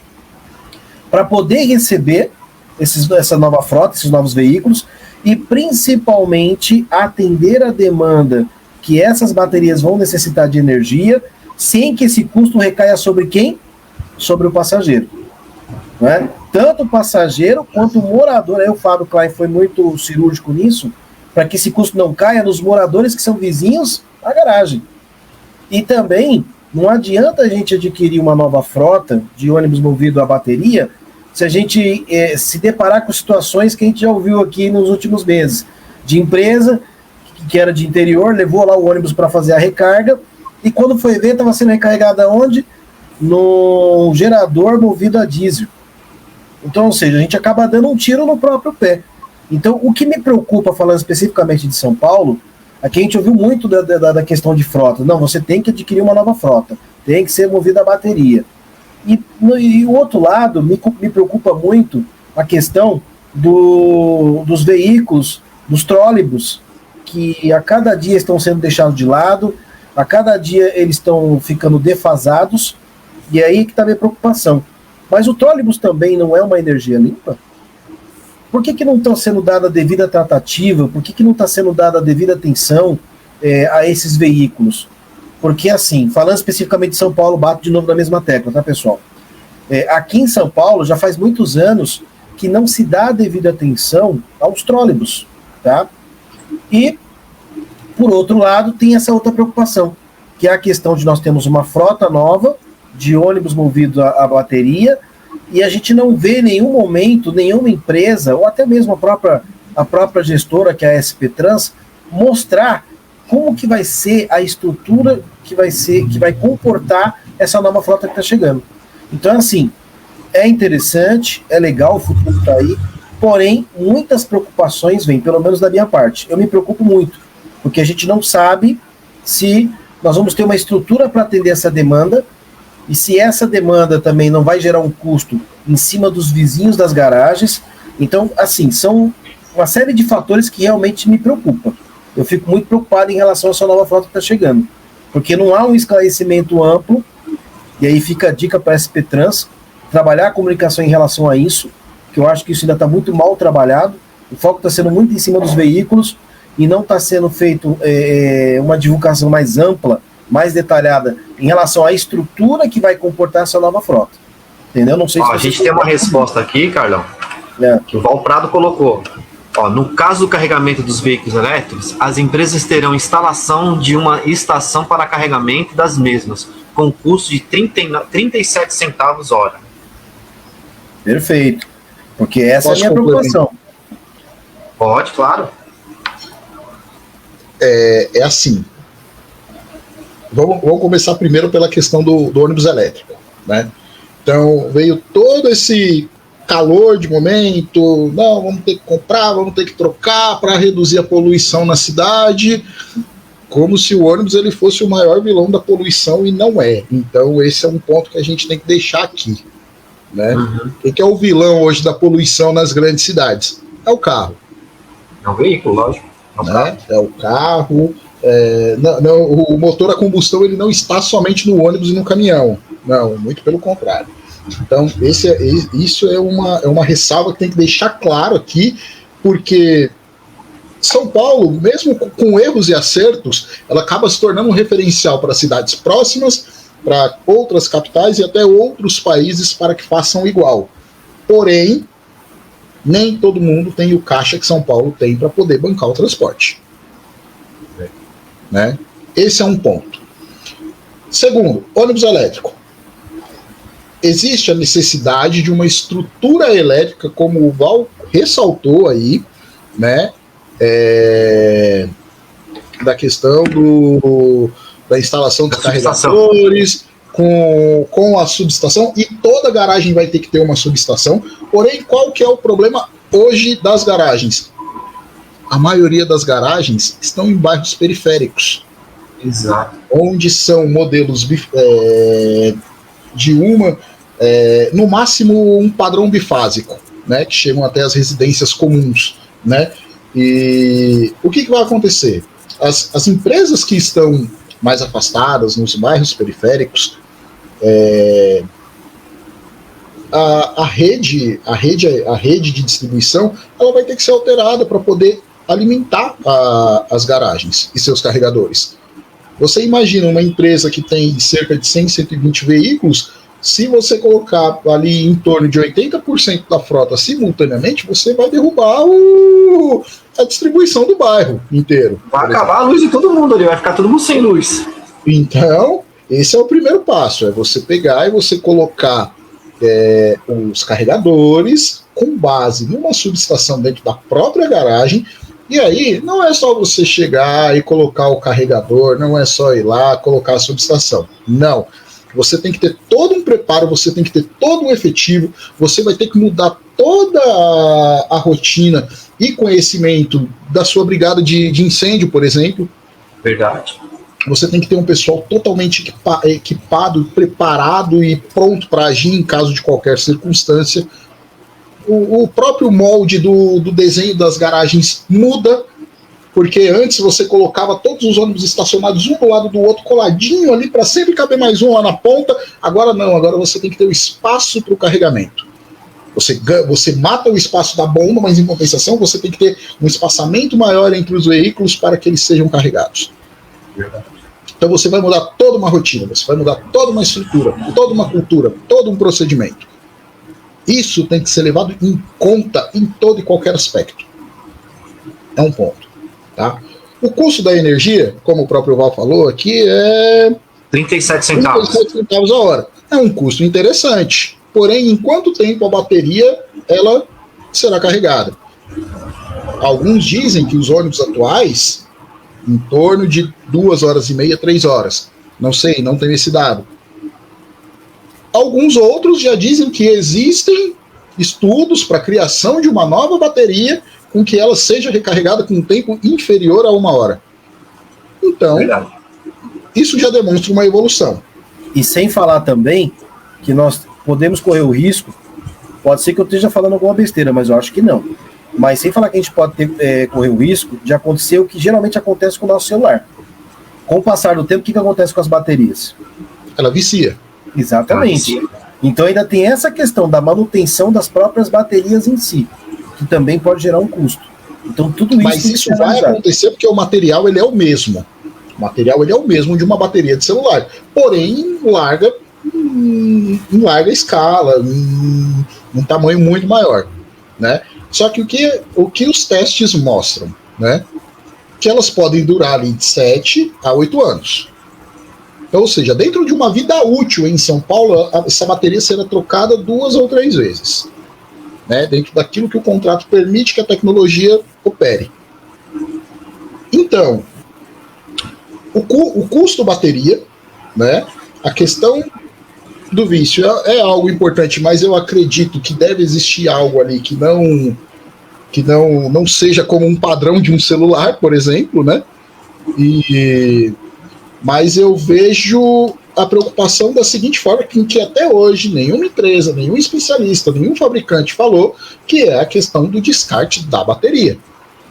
para poder receber essa nova frota, esses novos veículos, e principalmente atender a demanda que essas baterias vão necessitar de energia, sem que esse custo recaia sobre quem? Sobre o passageiro. Não é? Tanto o passageiro quanto o morador. Aí o Fábio Klein foi muito cirúrgico nisso, para que esse custo não caia nos moradores que são vizinhos à garagem. E também não adianta a gente adquirir uma nova frota de ônibus movido a bateria se a gente se deparar com situações que a gente já ouviu aqui nos últimos meses, de empresa que era de interior, levou lá o ônibus para fazer a recarga, e quando foi ver, estava sendo recarregada onde? No gerador movido a diesel. Então, ou seja, a gente acaba dando um tiro no próprio pé. Então, o que me preocupa, falando especificamente de São Paulo, Aqui a gente ouviu muito da questão de frota. Não, você tem que adquirir uma nova frota, tem que ser movida a bateria. E o outro lado, me preocupa muito a questão dos veículos, dos trólebus, que a cada dia estão sendo deixados de lado, a cada dia eles estão ficando defasados, e é aí que está a minha preocupação. Mas o trólebus também não é uma energia limpa? Por que não está sendo dada a devida tratativa? Por que não está sendo dada a devida atenção a esses veículos? Porque, assim, falando especificamente de São Paulo, bato de novo na mesma tecla, tá, pessoal? Aqui em São Paulo, já faz muitos anos que não se dá a devida atenção aos trólebus, tá? E, por outro lado, tem essa outra preocupação, que é a questão de nós termos uma frota nova de ônibus movidos a bateria, e a gente não vê em nenhum momento, nenhuma empresa, ou até mesmo a própria gestora, que é a SP Trans, mostrar como que vai ser a estrutura que vai comportar essa nova frota que está chegando. Então, assim, é interessante, é legal, o futuro está aí, porém, muitas preocupações vêm, pelo menos da minha parte. Eu me preocupo muito, porque a gente não sabe se nós vamos ter uma estrutura para atender essa demanda, e se essa demanda também não vai gerar um custo em cima dos vizinhos das garagens. Então, assim, são uma série de fatores que realmente me preocupam. Eu fico muito preocupado em relação a essa nova frota que está chegando, porque não há um esclarecimento amplo, e aí fica a dica para a SP Trans, trabalhar a comunicação em relação a isso, que eu acho que isso ainda está muito mal trabalhado, o foco está sendo muito em cima dos veículos, e não está sendo feito uma divulgação mais ampla, mais detalhada, em relação à estrutura que vai comportar essa nova frota. Entendeu? Não sei se a gente tem uma resposta aqui, Carlão, que o Val Prado colocou. No caso do carregamento dos veículos elétricos, as empresas terão instalação de uma estação para carregamento das mesmas, com custo de 37 centavos hora. Perfeito. Porque essa é a minha preocupação. Pode, claro. É assim. Vamos começar primeiro pela questão do ônibus elétrico, né? Então, veio todo esse calor de momento, não, vamos ter que comprar, vamos ter que trocar para reduzir a poluição na cidade, como se o ônibus ele fosse o maior vilão da poluição, e não é. Então, esse é um ponto que a gente tem que deixar aqui, né? Uhum. O que é o vilão hoje da poluição nas grandes cidades? É o carro. É um veículo, lógico. É o carro. O motor a combustão ele não está somente no ônibus e no caminhão. Não, muito pelo contrário. Então, isso é uma ressalva que tem que deixar claro aqui, porque São Paulo, mesmo com erros e acertos, ela acaba se tornando um referencial para cidades próximas, para outras capitais e até outros países para que façam igual. Porém, nem todo mundo tem o caixa que São Paulo tem para poder bancar o transporte. Né? Esse é um ponto. Segundo, ônibus elétrico. Existe a necessidade de uma estrutura elétrica, como o Val ressaltou aí, né? Da questão da instalação dos carregadores, com a subestação, e toda garagem vai ter que ter uma subestação. Porém, qual que é o problema hoje das garagens? A maioria das garagens estão em bairros periféricos. Exato. Onde são modelos no máximo um padrão bifásico, né, que chegam até as residências comuns, né? E o que vai acontecer? As empresas que estão mais afastadas, nos bairros periféricos, a rede de distribuição ela vai ter que ser alterada para poder alimentar as garagens e seus carregadores. Você imagina uma empresa que tem cerca de 100, 120 veículos, se você colocar ali em torno de 80% da frota simultaneamente, você vai derrubar a distribuição do bairro inteiro. Vai acabar a luz de todo mundo ali, vai ficar todo mundo sem luz. Então, esse é o primeiro passo, é você pegar e você colocar os carregadores com base numa subestação dentro da própria garagem. E aí, não é só você chegar e colocar o carregador, não é só ir lá colocar a subestação. Não. Você tem que ter todo um preparo, você tem que ter todo um efetivo, você vai ter que mudar toda a rotina e conhecimento da sua brigada de incêndio, por exemplo. Verdade. Você tem que ter um pessoal totalmente equipado, preparado e pronto para agir em caso de qualquer circunstância. O próprio molde do desenho das garagens muda, porque antes você colocava todos os ônibus estacionados um do lado do outro, coladinho ali, para sempre caber mais um lá na ponta. Agora não, agora você tem que ter o espaço para o carregamento. Você mata o espaço da bomba, mas em compensação você tem que ter um espaçamento maior entre os veículos para que eles sejam carregados. Verdade. Então você vai mudar toda uma rotina, você vai mudar toda uma estrutura, toda uma cultura, todo um procedimento. Isso tem que ser levado em conta em todo e qualquer aspecto. É um ponto. Tá? O custo da energia, como o próprio Val falou aqui, é 37 centavos. 37 centavos a hora. É um custo interessante. Porém, em quanto tempo a bateria ela será carregada? Alguns dizem que os ônibus atuais, em torno de 2 horas e meia, 3 horas. Não sei, não tenho esse dado. Alguns outros já dizem que existem estudos para a criação de uma nova bateria com que ela seja recarregada com um tempo inferior a 1 hora. Então, Verdade. isso já demonstra uma evolução. E sem falar também que nós podemos correr o risco, pode ser que eu esteja falando alguma besteira, mas eu acho que não. Mas sem falar que a gente pode correr o risco de acontecer o que geralmente acontece com o nosso celular. Com o passar do tempo, o que acontece com as baterias? Ela vicia. Exatamente. Então ainda tem essa questão da manutenção das próprias baterias em si, que também pode gerar um custo. Então tudo isso. Mas isso vai acontecer porque o material ele é o mesmo. O material ele é o mesmo de uma bateria de celular. Porém, em larga escala, em um tamanho muito maior, né? Só que o que os testes mostram, né? Que elas podem durar ali de 7 a 8 anos. Então, ou seja, dentro de uma vida útil em São Paulo, essa bateria será trocada 2 ou 3 vezes, né? Dentro daquilo que o contrato permite que a tecnologia opere. Então, o custo bateria, né? A questão do vício é algo importante, mas eu acredito que deve existir algo ali que não seja como um padrão de um celular, por exemplo, né? Mas eu vejo a preocupação da seguinte forma, que até hoje nenhuma empresa, nenhum especialista, nenhum fabricante falou, que é a questão do descarte da bateria.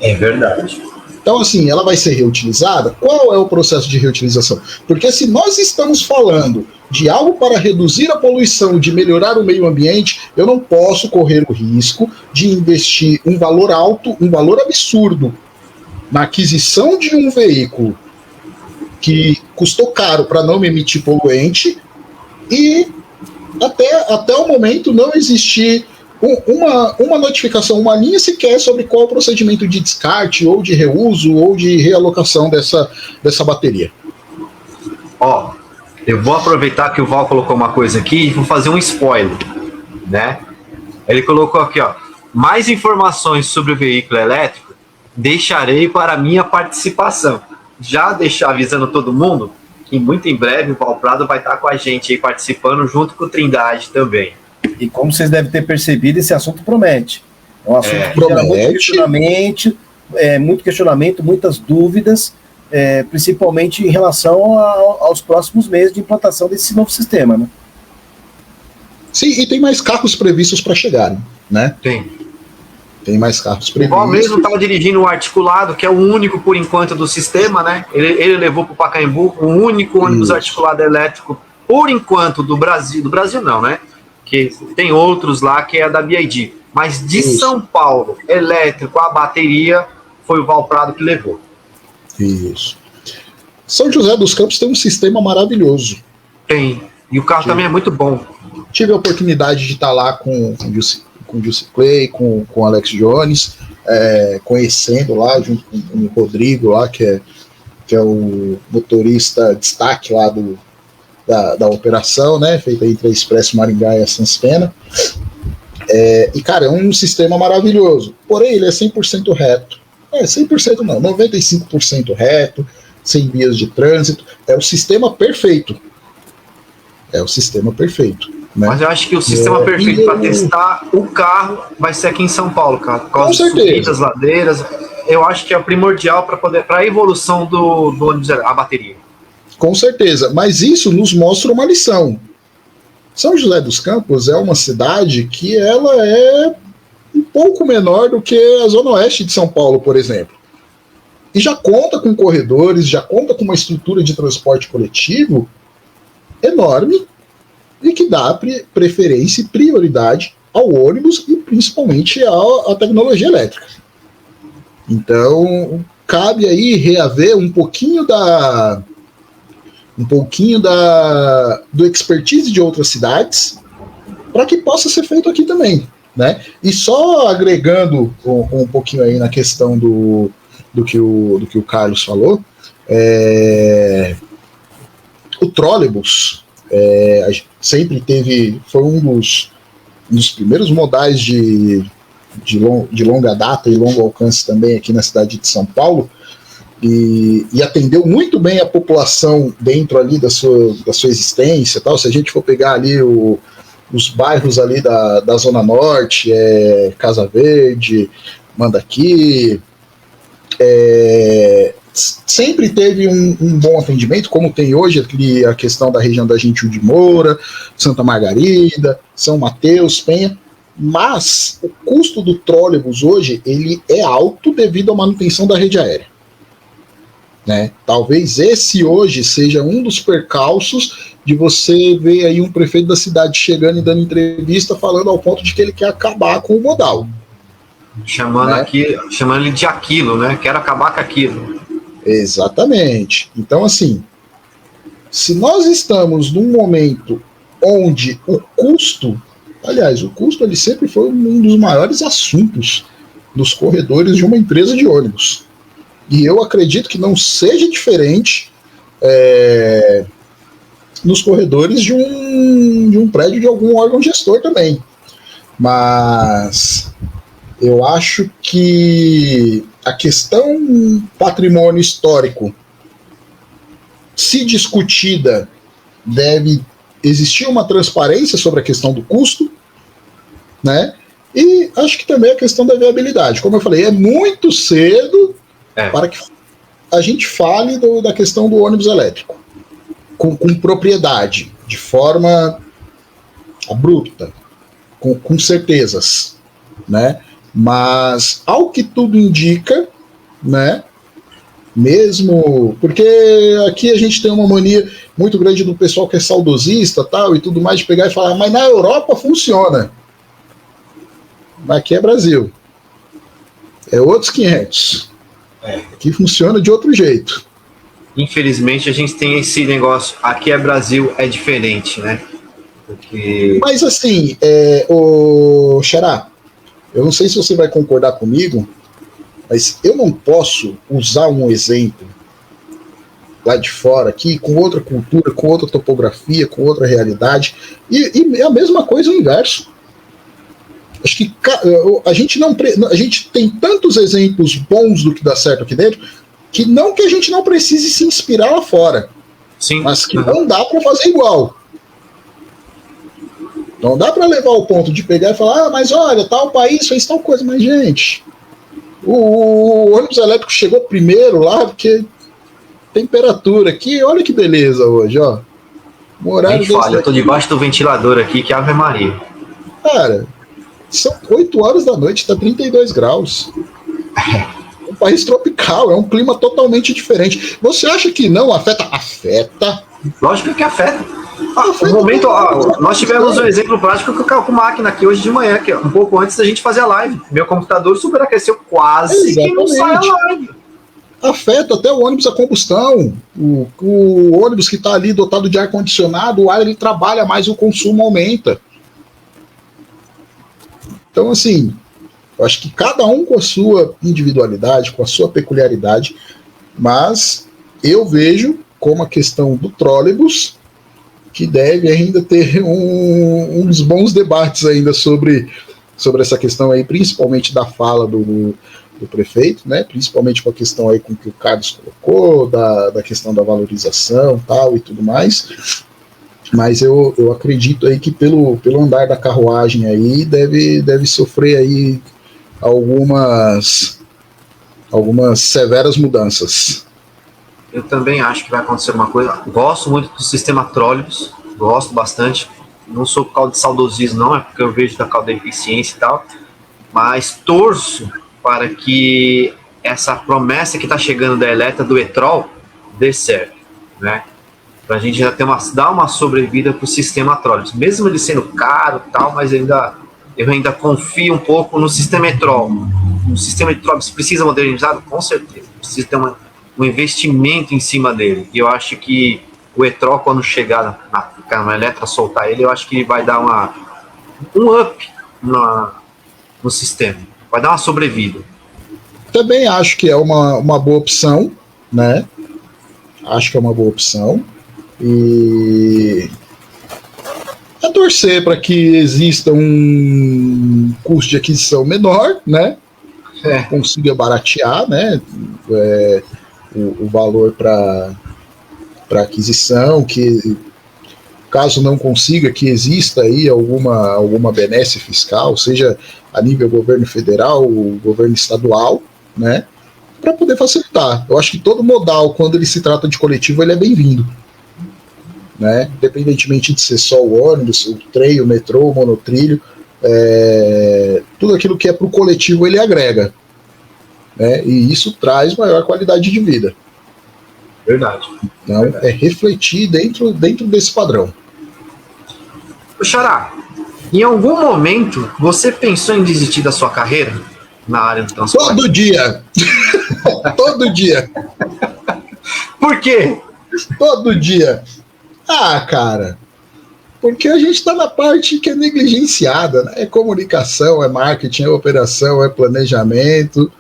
É verdade. Então, assim, ela vai ser reutilizada? Qual é o processo de reutilização? Porque se nós estamos falando de algo para reduzir a poluição, de melhorar o meio ambiente, eu não posso correr o risco de investir um valor alto, um valor absurdo na aquisição de um veículo que custou caro para não me emitir poluente e até o momento não existir uma notificação, uma linha sequer sobre qual é o procedimento de descarte ou de reuso ou de realocação dessa bateria. Ó, eu vou aproveitar que o Val colocou uma coisa aqui e vou fazer um spoiler, né? Ele colocou aqui, ó, mais informações sobre o veículo elétrico deixarei para minha participação. Já deixar avisando todo mundo que muito em breve o Val Prado vai estar com a gente aí participando junto com o Trindade também. E como vocês devem ter percebido, esse assunto promete. É um assunto que gera muito questionamento, muitas dúvidas, principalmente em relação aos próximos meses de implantação desse novo sistema, né? Sim, e tem mais carros previstos para chegarem, né? Tem mais carros previstos. O Val mesmo estava dirigindo um articulado, que é o único por enquanto do sistema, né? Ele levou para o Pacaembu o único ônibus articulado elétrico por enquanto do Brasil. Do Brasil não, né? Que tem outros lá que é a da BID. Mas de São Paulo, elétrico, a bateria, foi o Val Prado que levou. Isso. São José dos Campos tem um sistema maravilhoso. Tem. E o carro também é muito bom. Tive a oportunidade de estar lá com o Jussi Clay, com o Alex Jones, conhecendo lá, junto com o Rodrigo lá, que é o motorista destaque lá da operação, né, feita entre a Expresso Maringá e a Sanspena. E, cara, é um sistema maravilhoso. Porém, ele é 100% reto. 100% não, 95% reto, sem vias de trânsito. É o sistema perfeito. Né? Mas eu acho que o sistema perfeito para testar o carro vai ser aqui em São Paulo, cara. Por causa Com das subidas, ladeiras. Eu acho que é primordial para a evolução do ônibus, a bateria. Com certeza, mas isso nos mostra uma lição. São José dos Campos é uma cidade que ela é um pouco menor do que a zona oeste de São Paulo, por exemplo. E já conta com corredores, já conta com uma estrutura de transporte coletivo enorme e que dá preferência e prioridade ao ônibus e principalmente à tecnologia elétrica. Então, cabe aí reaver um pouquinho do expertise de outras cidades para que possa ser feito aqui também, né? E só agregando um pouquinho aí na questão do que o Carlos falou, o trólebus sempre foi um dos primeiros modais de longa data e longo alcance também aqui na cidade de São Paulo, e atendeu muito bem a população dentro ali da sua existência, tal. Se a gente for pegar ali os bairros ali da Zona Norte, Casa Verde, Mandaqui, sempre teve um bom atendimento, como tem hoje aqui a questão da região da Gentil de Moura, Santa Margarida, São Mateus, Penha, mas o custo do trólebus hoje ele é alto devido à manutenção da rede aérea. Né? Talvez esse hoje seja um dos percalços de você ver aí um prefeito da cidade chegando e dando entrevista falando ao ponto de que ele quer acabar com o modal. Chamando ele de aquilo, né? Quero acabar com aquilo. Exatamente. Então, assim, se nós estamos num momento onde o custo ele sempre foi um dos maiores assuntos dos corredores de uma empresa de ônibus. E eu acredito que não seja diferente nos corredores de um prédio de algum órgão gestor também. Mas eu acho que a questão patrimônio histórico, se discutida, deve existir uma transparência sobre a questão do custo, né? E acho que também a questão da viabilidade. Como eu falei, é muito cedo para que a gente fale da questão do ônibus elétrico com propriedade, de forma abrupta, com certezas, né? Mas ao que tudo indica, né? Mesmo porque aqui a gente tem uma mania muito grande do pessoal que é saudosista, tal e tudo mais, de pegar e falar, mas na Europa funciona. Mas aqui é Brasil. É outros 500. Aqui funciona de outro jeito. Infelizmente a gente tem esse negócio, aqui é Brasil, é diferente, né? Porque... Mas assim, o Xará, eu não sei se você vai concordar comigo, mas eu não posso usar um exemplo lá de fora aqui, com outra cultura, com outra topografia, com outra realidade, e é a mesma coisa o inverso. Acho que a gente tem tantos exemplos bons do que dá certo aqui dentro, que a gente não precise se inspirar lá fora. Sim. Mas que não dá para fazer igual. Não dá para levar ao ponto de pegar e falar, mas olha, tal país fez tal coisa. Mas, gente, o ônibus elétrico chegou primeiro lá, porque temperatura aqui, olha que beleza hoje, ó. Eu tô debaixo do ventilador aqui, que Ave Maria. Cara, são 8 horas da noite, tá 32 graus. É um país tropical, é um clima totalmente diferente. Você acha que não afeta? Afeta. Lógico que afeta. No momento, nós tivemos um exemplo prático que eu carro com máquina aqui hoje de manhã, que um pouco antes da gente fazer a live. Meu computador superaqueceu quase. Exatamente. Que não sai a live. Afeta até o ônibus a combustão. O ônibus que está ali dotado de ar-condicionado, o ar ele trabalha mais e o consumo aumenta. Então, assim, eu acho que cada um com a sua individualidade, com a sua peculiaridade, mas eu vejo como a questão do trólebus, que deve ainda ter uns bons debates ainda sobre essa questão aí, principalmente da fala do prefeito, né? Principalmente com a questão aí com que o Carlos colocou, da questão da valorização tal e tudo mais. Mas eu acredito aí que pelo andar da carruagem aí deve sofrer aí algumas severas mudanças. Eu também acho que vai acontecer uma coisa. Gosto muito do sistema trólebus, gosto bastante. Não sou por causa de saudosismo, não, é porque eu vejo da causa da eficiência e tal. Mas torço para que essa promessa que está chegando da Eletra, do e-trol, dê certo, né? Para a gente já dar uma sobrevida para o sistema trólebus. Mesmo ele sendo caro e tal, mas eu ainda confio um pouco no sistema e-trol. O sistema e-trol precisa modernizado? Com certeza. Precisa ter um investimento em cima dele. E eu acho que o e-trol, quando chegar na Eletra, soltar ele, eu acho que vai dar um up no sistema. Vai dar uma sobrevida. Também acho que é uma boa opção, né? Acho que é uma boa opção. E é torcer para que exista um custo de aquisição menor, né? Consiga baratear, né? O valor para aquisição, que caso não consiga, que exista aí alguma benesse fiscal, seja a nível governo federal ou governo estadual, né? Para poder facilitar. Eu acho que todo modal, quando ele se trata de coletivo, ele é bem-vindo, né? Independentemente de ser só o ônibus, o trem, o metrô, o monotrilho, tudo aquilo que é para o coletivo ele agrega, né? E isso traz maior qualidade de vida. Verdade. Então, verdade. É refletir dentro desse padrão. Xará, em algum momento você pensou em desistir da sua carreira na área do transporte? Todo dia! Todo dia! Por quê? Todo dia! Ah, cara, porque a gente está na parte que é negligenciada, né? É comunicação, é marketing, é operação, é planejamento.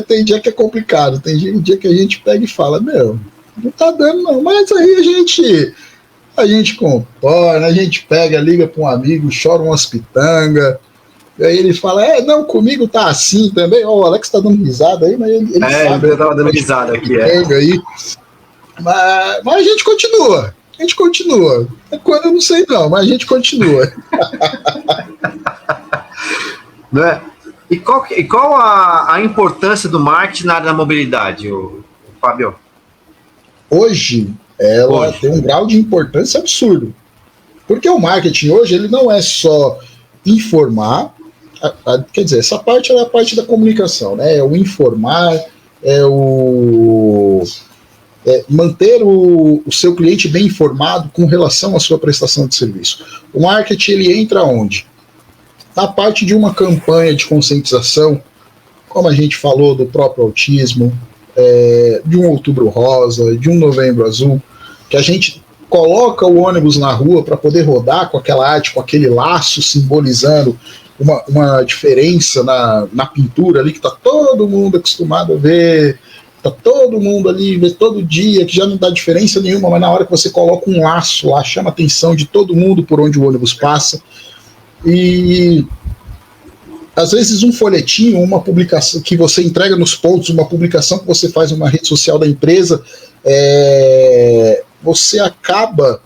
Tem dia que é complicado, tem dia que a gente pega e fala, não tá dando não, mas aí a gente contorna, a gente pega, liga para um amigo, chora umas pitangas, e aí ele fala, não, comigo tá assim também, o Alex tá dando risada aí, mas ele sabe. Eu tava dando risada aqui, aí. Mas a gente continua. Quando eu não sei não, mas a gente continua. Não é? E qual a importância do marketing na área da mobilidade, Fábio? Hoje, ela tem um grau de importância absurdo. Porque o marketing hoje, ele não é só informar, quer dizer, essa parte é a parte da comunicação, né? É o informar, manter o seu cliente bem informado com relação à sua prestação de serviço. O marketing, ele entra onde? Na parte de uma campanha de conscientização, como a gente falou do próprio autismo, de um Outubro Rosa, de um Novembro Azul, que a gente coloca o ônibus na rua para poder rodar com aquela arte, com aquele laço simbolizando uma diferença na pintura ali, que está todo mundo acostumado a ver, está todo mundo ali, vê todo dia, que já não dá diferença nenhuma, mas na hora que você coloca um laço lá, chama a atenção de todo mundo por onde o ônibus passa. E às vezes um folhetinho, uma publicação que você entrega nos pontos, uma publicação que você faz numa rede social da empresa, você acaba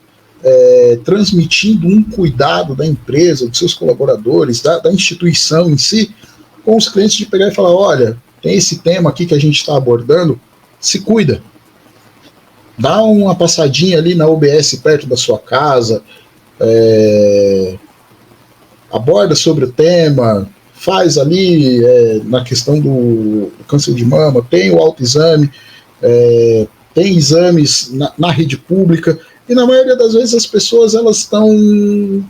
transmitindo um cuidado da empresa, dos seus colaboradores, da instituição em si, com os clientes, de pegar e falar, olha, tem esse tema aqui que a gente está abordando, se cuida. Dá uma passadinha ali na UBS perto da sua casa, aborda sobre o tema, faz ali na questão do câncer de mama, tem o autoexame, tem exames na rede pública, e na maioria das vezes as pessoas elas estão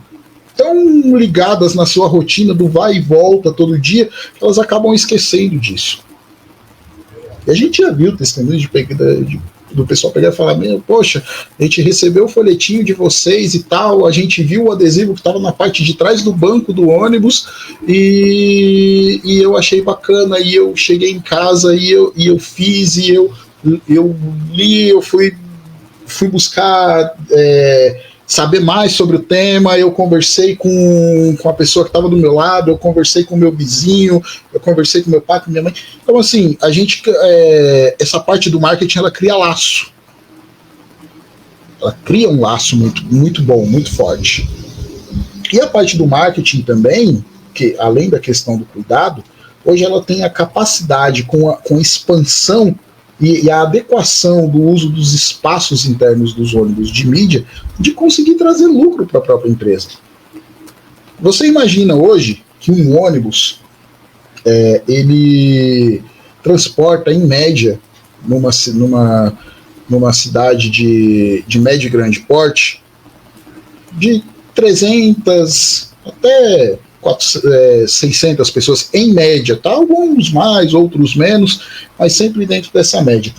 tão ligadas na sua rotina do vai e volta todo dia, que elas acabam esquecendo disso. E a gente já viu testemunhos do pessoal pegar e falar, poxa, a gente recebeu o folhetinho de vocês e tal, a gente viu o adesivo que estava na parte de trás do banco do ônibus e eu achei bacana, e eu cheguei em casa e eu fiz, e eu li, eu fui buscar saber mais sobre o tema, eu conversei com a pessoa que estava do meu lado, eu conversei com o meu vizinho, eu conversei com meu pai, com minha mãe. Então, assim, a gente, essa parte do marketing, ela cria laço. Ela cria um laço muito bom, muito forte. E a parte do marketing também, que além da questão do cuidado, hoje ela tem a capacidade com a expansão e a adequação do uso dos espaços internos dos ônibus de mídia de conseguir trazer lucro para a própria empresa. Você imagina hoje que um ônibus ele transporta em média numa cidade de médio e grande porte de 300 até 600 pessoas em média, tá? Alguns mais, outros menos, mas sempre dentro dessa média.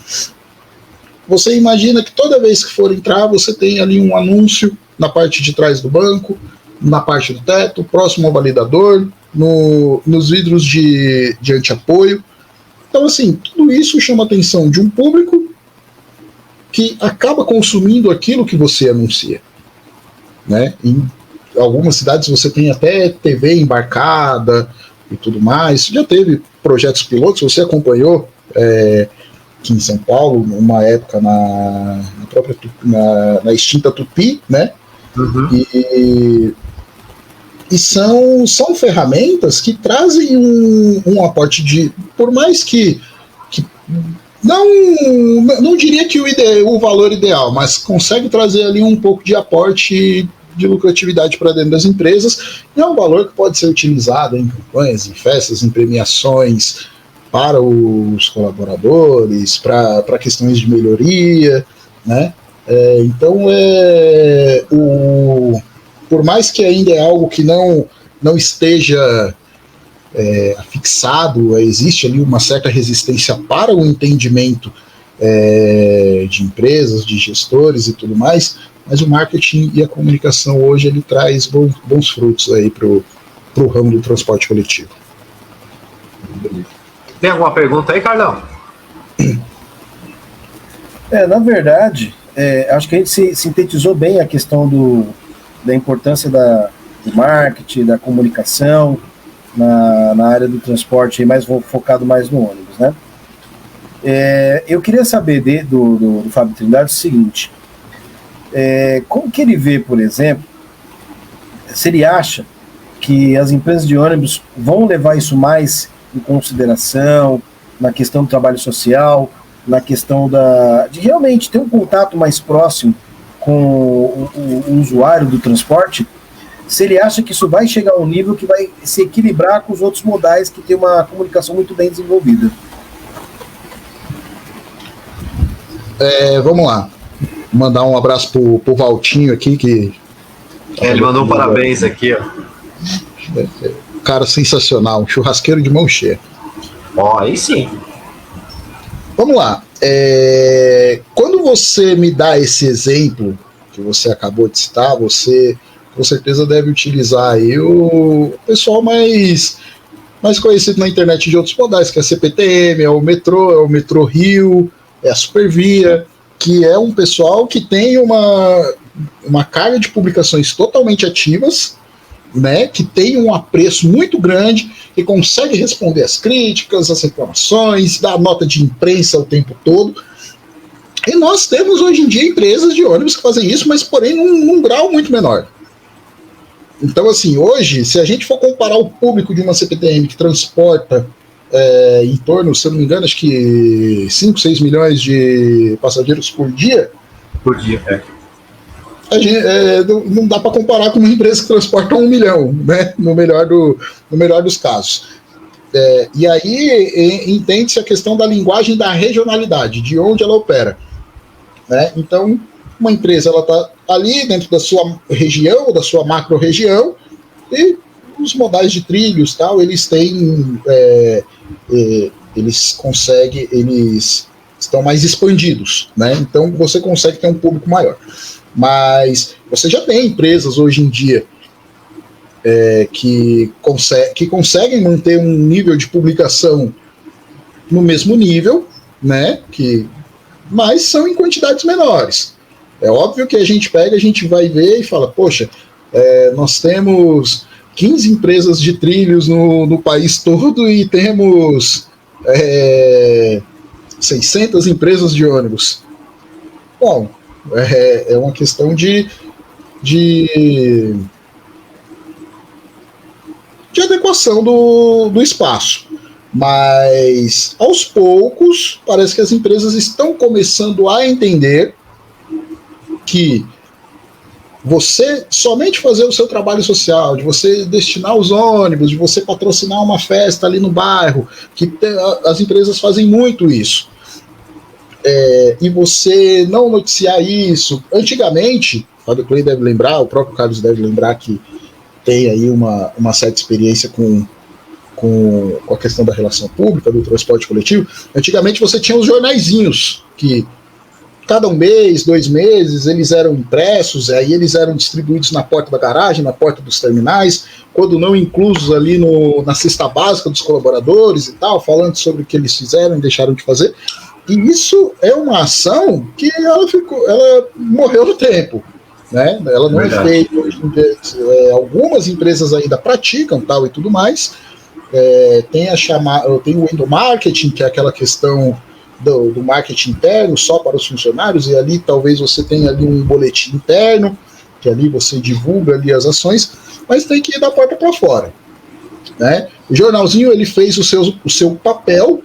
Você imagina que toda vez que for entrar, você tem ali um anúncio na parte de trás do banco, na parte do teto, próximo ao validador, nos vidros de anti-apoio. Então, assim, tudo isso chama a atenção de um público que acaba consumindo aquilo que você anuncia, né? Em algumas cidades você tem até TV embarcada e tudo mais. Já teve projetos pilotos, você acompanhou aqui em São Paulo, numa época na própria na extinta Tupi, né? Uhum. E são ferramentas que trazem um aporte de, por mais que não diria que o valor ideal, mas consegue trazer ali um pouco de aporte de lucratividade para dentro das empresas, e é um valor que pode ser utilizado em campanhas, em festas, em premiações para os colaboradores, para questões de melhoria, né? Então, por mais que ainda é algo que não esteja fixado, existe ali uma certa resistência para o entendimento de empresas, de gestores e tudo mais, mas o marketing e a comunicação hoje ele traz bons frutos aí pro ramo do transporte coletivo. Tem alguma pergunta aí, Carlão? Na verdade, acho que a gente sintetizou bem a questão da importância do marketing, da comunicação na área do transporte, mais focado mais no ônibus, né? Eu queria saber do Fábio Trindade o seguinte: como que ele vê, por exemplo, se ele acha que as empresas de ônibus vão levar isso mais em consideração na questão do trabalho social, na questão de realmente ter um contato mais próximo com o usuário do transporte, se ele acha que isso vai chegar a um nível que vai se equilibrar com os outros modais que tem uma comunicação muito bem desenvolvida. Vamos lá. Mandar um abraço pro Valtinho aqui, que ele mandou um parabéns aqui, ó. Cara sensacional, um churrasqueiro de mão cheia. Aí sim. Vamos lá. Quando você me dá esse exemplo que você acabou de citar, você com certeza deve utilizar aí o pessoal mais conhecido na internet de outros modais, que é a CPTM, é o Metrô Rio, é a Supervia, que é um pessoal que tem uma carga de publicações totalmente ativas, né, que tem um apreço muito grande, que consegue responder as críticas, as reclamações, dar nota de imprensa o tempo todo. E nós temos hoje em dia empresas de ônibus que fazem isso, mas porém num grau muito menor. Então, assim, hoje, se a gente for comparar o público de uma CPTM que transporta em torno, se eu não me engano, acho que 5, 6 milhões de passageiros por dia. Por dia, não dá para comparar com uma empresa que transporta 1 milhão, né? No melhor dos casos. E aí entende-se a questão da linguagem da regionalidade, de onde ela opera, né? Então, uma empresa ela está ali dentro da sua região, da sua macro-região, e os modais de trilhos, tal, eles têm, eles estão mais expandidos, né? Então você consegue ter um público maior. Mas você já tem empresas hoje em dia que conseguem manter um nível de publicação no mesmo nível, né? Mas são em quantidades menores. É óbvio que a gente vai ver e fala, poxa, nós temos 15 empresas de trilhos no país todo e temos 600 empresas de ônibus. Bom, É uma questão de adequação do espaço. Mas, aos poucos, parece que as empresas estão começando a entender que você somente fazer o seu trabalho social, de você destinar os ônibus, de você patrocinar uma festa ali no bairro, as empresas fazem muito isso. E você não noticiar isso. Antigamente, o Fábio Clay deve lembrar, o próprio Carlos deve lembrar que tem aí uma certa experiência com a questão da relação pública, do transporte coletivo. Antigamente você tinha os jornaizinhos, que cada um mês, 2 meses, eles eram impressos, aí eles eram distribuídos na porta da garagem, na porta dos terminais, quando não inclusos ali na cesta básica dos colaboradores e tal, falando sobre o que eles fizeram e deixaram de fazer. E isso é uma ação que ela morreu no tempo, né? Ela não é feita hoje em dia. Algumas empresas ainda praticam tal e tudo mais. Tem o endomarketing, que é aquela questão do marketing interno só para os funcionários, e ali talvez você tenha ali um boletim interno, que ali você divulga ali as ações, mas tem que ir da porta para fora, né? O jornalzinho, ele fez o seu papel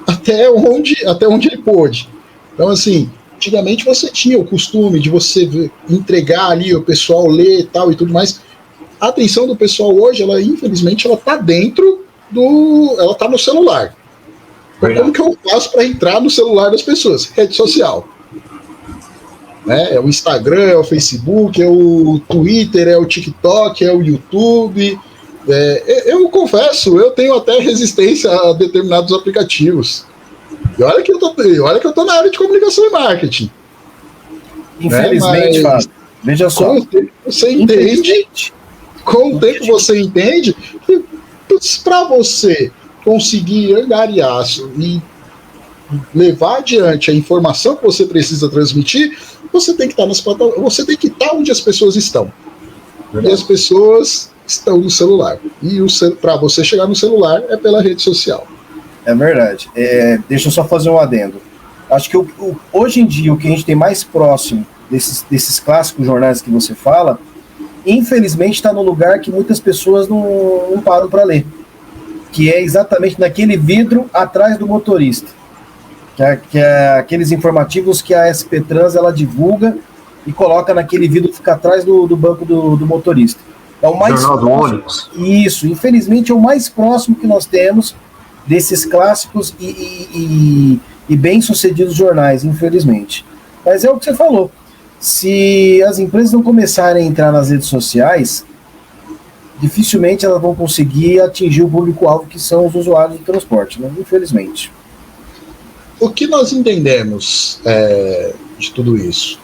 até onde ele pôde. Então, assim, antigamente você tinha o costume de você entregar ali, o pessoal ler e tal e tudo mais. A atenção do pessoal hoje, infelizmente, ela tá ela tá no celular. Então, como que eu faço para entrar no celular das pessoas? Rede social. É o Instagram, é o Facebook, é o Twitter, é o TikTok, é o YouTube. Eu confesso, eu tenho até resistência a determinados aplicativos. E olha que eu tô na área de comunicação e marketing. Infelizmente, Fábio, veja só. Com o tempo você entende que para você conseguir angariar e levar adiante a informação que você precisa transmitir, você tem que estar nas plataformas, você tem que estar onde as pessoas estão. E as pessoas estão no celular. E para você chegar no celular é pela rede social. É verdade. Deixa eu só fazer um adendo. Acho que hoje em dia o que a gente tem mais próximo desses clássicos jornais que você fala, infelizmente está no lugar que muitas pessoas não param para ler, que é exatamente naquele vidro atrás do motorista, que é aqueles informativos que a SP Trans ela divulga e coloca naquele vidro que fica atrás do banco do motorista. É o mais Jornal do ônibus. Isso, infelizmente é o mais próximo que nós temos desses clássicos e bem-sucedidos jornais, infelizmente. Mas é o que você falou. Se as empresas não começarem a entrar nas redes sociais, dificilmente elas vão conseguir atingir o público-alvo que são os usuários do transporte, né? Infelizmente. O que nós entendemos de tudo isso?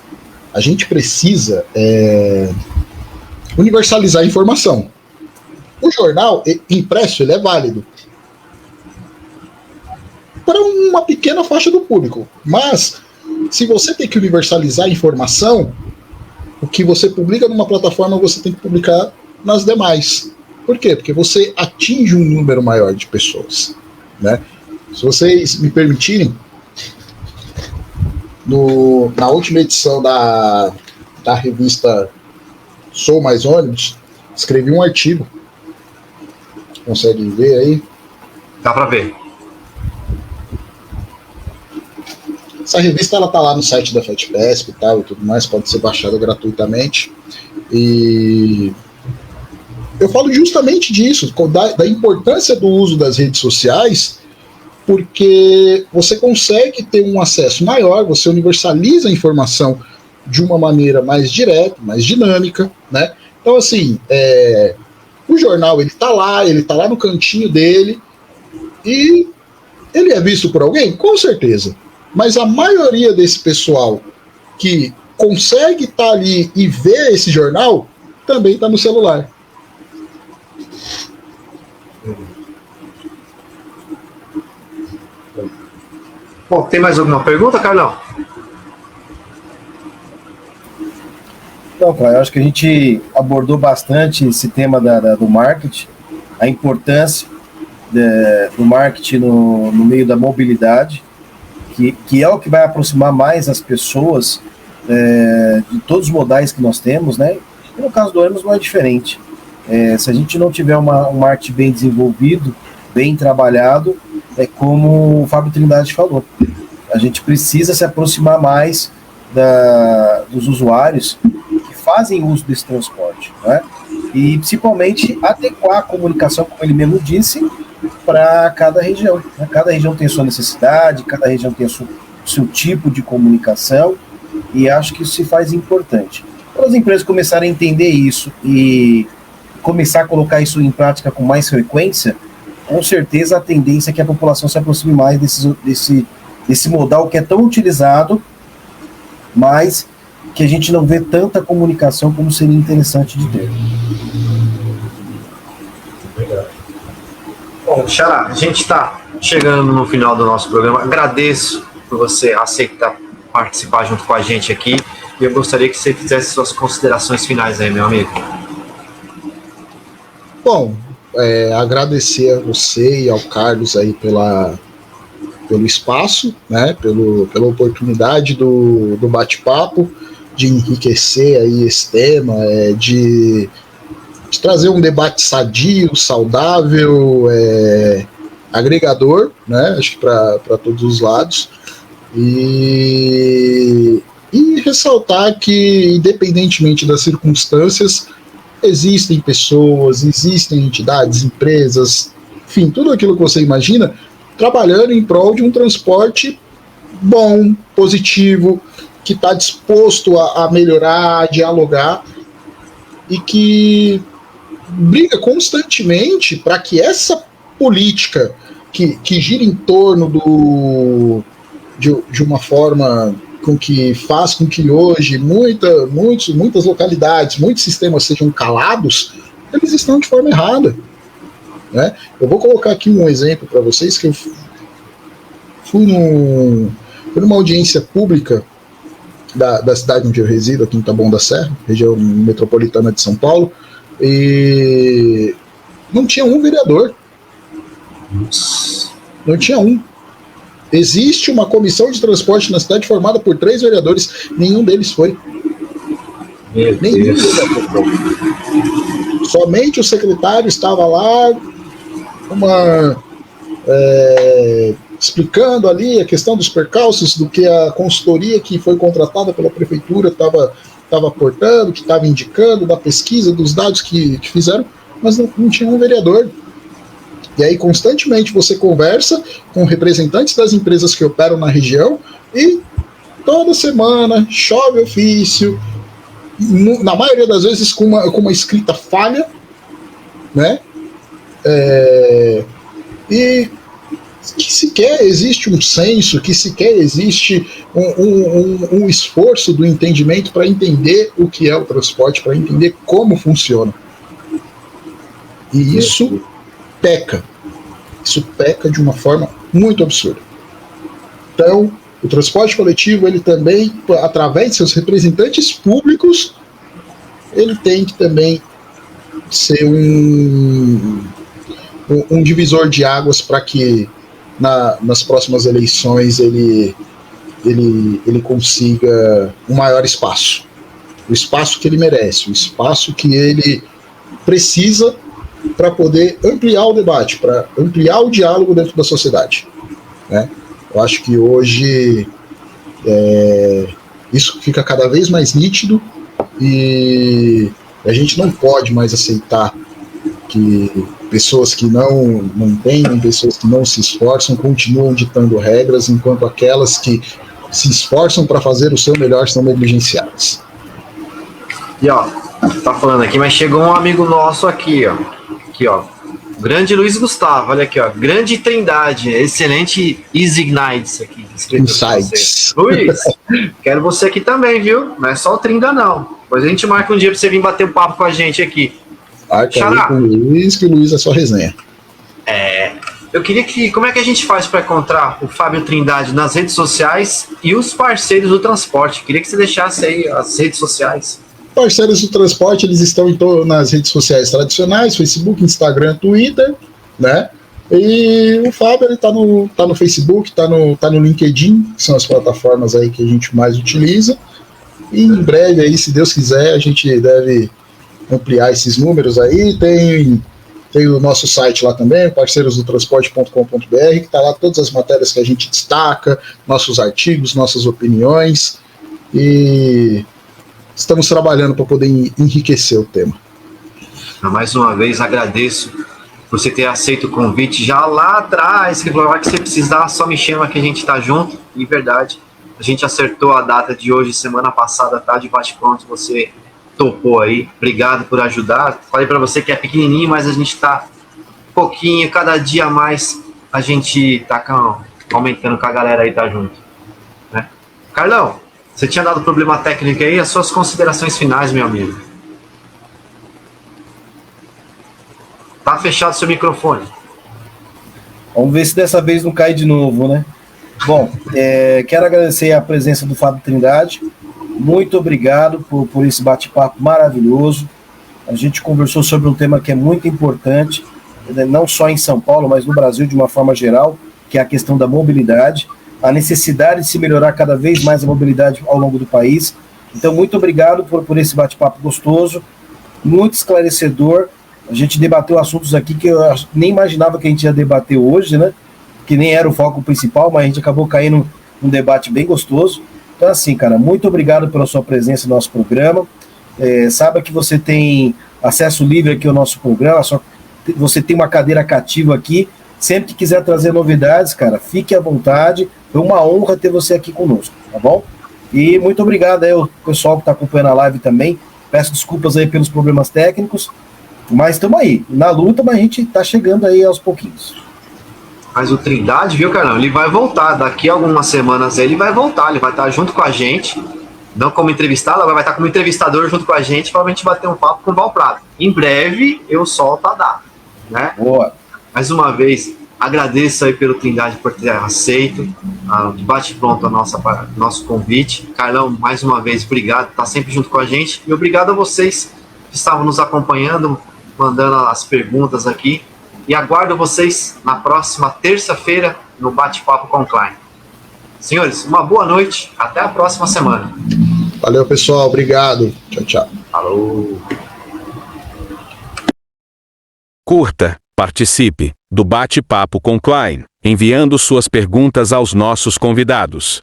A gente precisa universalizar a informação. O jornal impresso ele é válido para uma pequena faixa do público, mas se você tem que universalizar a informação, o que você publica numa plataforma você tem que publicar nas demais. Por quê? Porque você atinge um número maior de pessoas, né? Se vocês me permitirem, na última edição da revista Sou Mais Ônibus, escrevi um artigo. Consegue ver aí? Dá para ver. Essa revista ela tá lá no site da FETPESP e tal e tudo mais, pode ser baixada gratuitamente. E eu falo justamente disso, da importância do uso das redes sociais, porque você consegue ter um acesso maior, você universaliza a informação de uma maneira mais direta, mais dinâmica, né? Então, assim, o jornal ele tá lá no cantinho dele, e ele é visto por alguém? Com certeza. Mas a maioria desse pessoal que consegue estar ali e ver esse jornal também está no celular. Bom, tem mais alguma pergunta, Carlão? Então, Cláudio, eu acho que a gente abordou bastante esse tema do marketing, a importância do marketing no meio da mobilidade, que é o que vai aproximar mais as pessoas de todos os modais que nós temos, né? E no caso do ônibus não é diferente. Se a gente não tiver um marketing bem desenvolvido, bem trabalhado, é como o Fábio Trindade falou, a gente precisa se aproximar mais dos usuários que fazem uso desse transporte, né? E principalmente adequar a comunicação, como ele mesmo disse, para cada região, né? Cada região tem sua necessidade, cada região tem o seu tipo de comunicação, e acho que isso se faz importante. Quando as empresas começarem a entender isso e começar a colocar isso em prática com mais frequência, com certeza a tendência é que a população se aproxime mais desse modal que é tão utilizado, mas que a gente não vê tanta comunicação como seria interessante de ter. Bom, Xará, a gente está chegando no final do nosso programa. Agradeço por você aceitar participar junto com a gente aqui, e eu gostaria que você fizesse suas considerações finais aí, meu amigo. Bom, agradecer a você e ao Carlos aí pelo espaço, né, pela oportunidade do bate-papo, de enriquecer aí esse tema, de trazer um debate sadio, saudável, agregador, né, acho que para todos os lados, e ressaltar que, independentemente das circunstâncias, existem pessoas, existem entidades, empresas, enfim, tudo aquilo que você imagina, trabalhando em prol de um transporte bom, positivo, que está disposto a melhorar, a dialogar, e que briga constantemente para que essa política que gira em torno de uma forma que faz com que hoje muitas localidades, muitos sistemas sejam calados, eles estão de forma errada, né? Eu vou colocar aqui um exemplo para vocês, que eu fui numa audiência pública da cidade onde eu resido, aqui em Taboão da Serra, região metropolitana de São Paulo, e não tinha um vereador. Não tinha um. Existe uma comissão de transporte na cidade formada por 3 vereadores, nenhum deles foi. Nenhum deles foi. Somente o secretário estava lá, explicando ali a questão dos percalços, do que a consultoria que foi contratada pela prefeitura estava aportando, que estava indicando, da pesquisa, dos dados que fizeram, mas não tinha um vereador. E aí, constantemente, você conversa com representantes das empresas que operam na região e toda semana chove ofício, na maioria das vezes com uma escrita falha, né? E que sequer existe um senso, que sequer existe um esforço do entendimento para entender o que é o transporte, para entender como funciona. E isso peca. Isso peca de uma forma muito absurda. Então, o transporte coletivo, ele também, através de seus representantes públicos, ele tem que também ser um divisor de águas para que nas próximas eleições ele consiga um maior espaço. O espaço que ele merece, o espaço que ele precisa para poder ampliar o debate, para ampliar o diálogo dentro da sociedade, né? Eu acho que hoje isso fica cada vez mais nítido e a gente não pode mais aceitar que pessoas que não entendem, pessoas que não se esforçam, continuam ditando regras, enquanto aquelas que se esforçam para fazer o seu melhor são negligenciadas. E ó, tá falando aqui, mas chegou um amigo nosso aqui, ó. Grande Luiz Gustavo, olha aqui, ó. Grande Trindade, excelente Ignite aqui. Insights. Luiz, quero você aqui também, viu? Não é só o Trinda, não. Depois a gente marca um dia pra você vir bater um papo com a gente aqui. Com o Luiz, que o Luiz é só resenha. Eu queria como é que a gente faz para encontrar o Fábio Trindade nas redes sociais e os parceiros do transporte? Queria que você deixasse aí as redes sociais. Parceiros do transporte, eles estão nas redes sociais tradicionais, Facebook, Instagram, Twitter, né? E o Fábio, ele tá no Facebook, tá no LinkedIn, que são as plataformas aí que a gente mais utiliza. E em breve aí, se Deus quiser, a gente deve ampliar esses números aí. Tem o nosso site lá também, parceirosdotransporte.com.br, que está lá todas as matérias que a gente destaca, nossos artigos, nossas opiniões, e estamos trabalhando para poder enriquecer o tema. Mais uma vez, agradeço por você ter aceito o convite já lá atrás, que falou que você precisar, só me chama que a gente tá junto, e verdade, a gente acertou a data de hoje, semana passada, tá de bate-pronto, você topou aí, obrigado por ajudar. Falei para você que é pequenininho, mas a gente tá pouquinho, cada dia mais a gente tá aumentando com a galera aí, tá junto, né? Carlão, você tinha dado problema técnico aí, as suas considerações finais, meu amigo. Tá fechado seu microfone. Vamos ver se dessa vez não cai de novo, né? Bom, quero agradecer a presença do Fábio Trindade. Muito obrigado por esse bate-papo maravilhoso. A gente conversou sobre um tema que é muito importante, não só em São Paulo, mas no Brasil de uma forma geral, que é a questão da mobilidade, a necessidade de se melhorar cada vez mais a mobilidade ao longo do país. Então, muito obrigado por esse bate-papo gostoso, muito esclarecedor. A gente debateu assuntos aqui que eu nem imaginava que a gente ia debater hoje, né? Que nem era o foco principal, mas a gente acabou caindo num debate bem gostoso. Então, assim, cara, muito obrigado pela sua presença no nosso programa. Saiba que você tem acesso livre aqui ao nosso programa, você tem uma cadeira cativa aqui. Sempre que quiser trazer novidades, cara, fique à vontade. Foi uma honra ter você aqui conosco, tá bom? E muito obrigado aí ao pessoal que está acompanhando a live também. Peço desculpas aí pelos problemas técnicos, mas estamos aí, na luta, mas a gente está chegando aí aos pouquinhos. Mas o Trindade, viu, Carlão? Ele vai voltar. Daqui a algumas semanas ele vai voltar. Ele vai estar junto com a gente. Não como entrevistado, mas vai estar como entrevistador junto com a gente para a gente bater um papo com o Val Prado. Em breve eu solto a data, né? Boa. Mais uma vez, agradeço aí pelo Trindade por ter aceito. Bate pronto a nosso convite. Carlão, mais uma vez, obrigado. Está sempre junto com a gente. E obrigado a vocês que estavam nos acompanhando, mandando as perguntas aqui. E aguardo vocês na próxima terça-feira no Bate-Papo com o Klein. Senhores, uma boa noite. Até a próxima semana. Valeu, pessoal. Obrigado. Tchau, tchau. Falou. Curta, participe do Bate-Papo com Klein, enviando suas perguntas aos nossos convidados.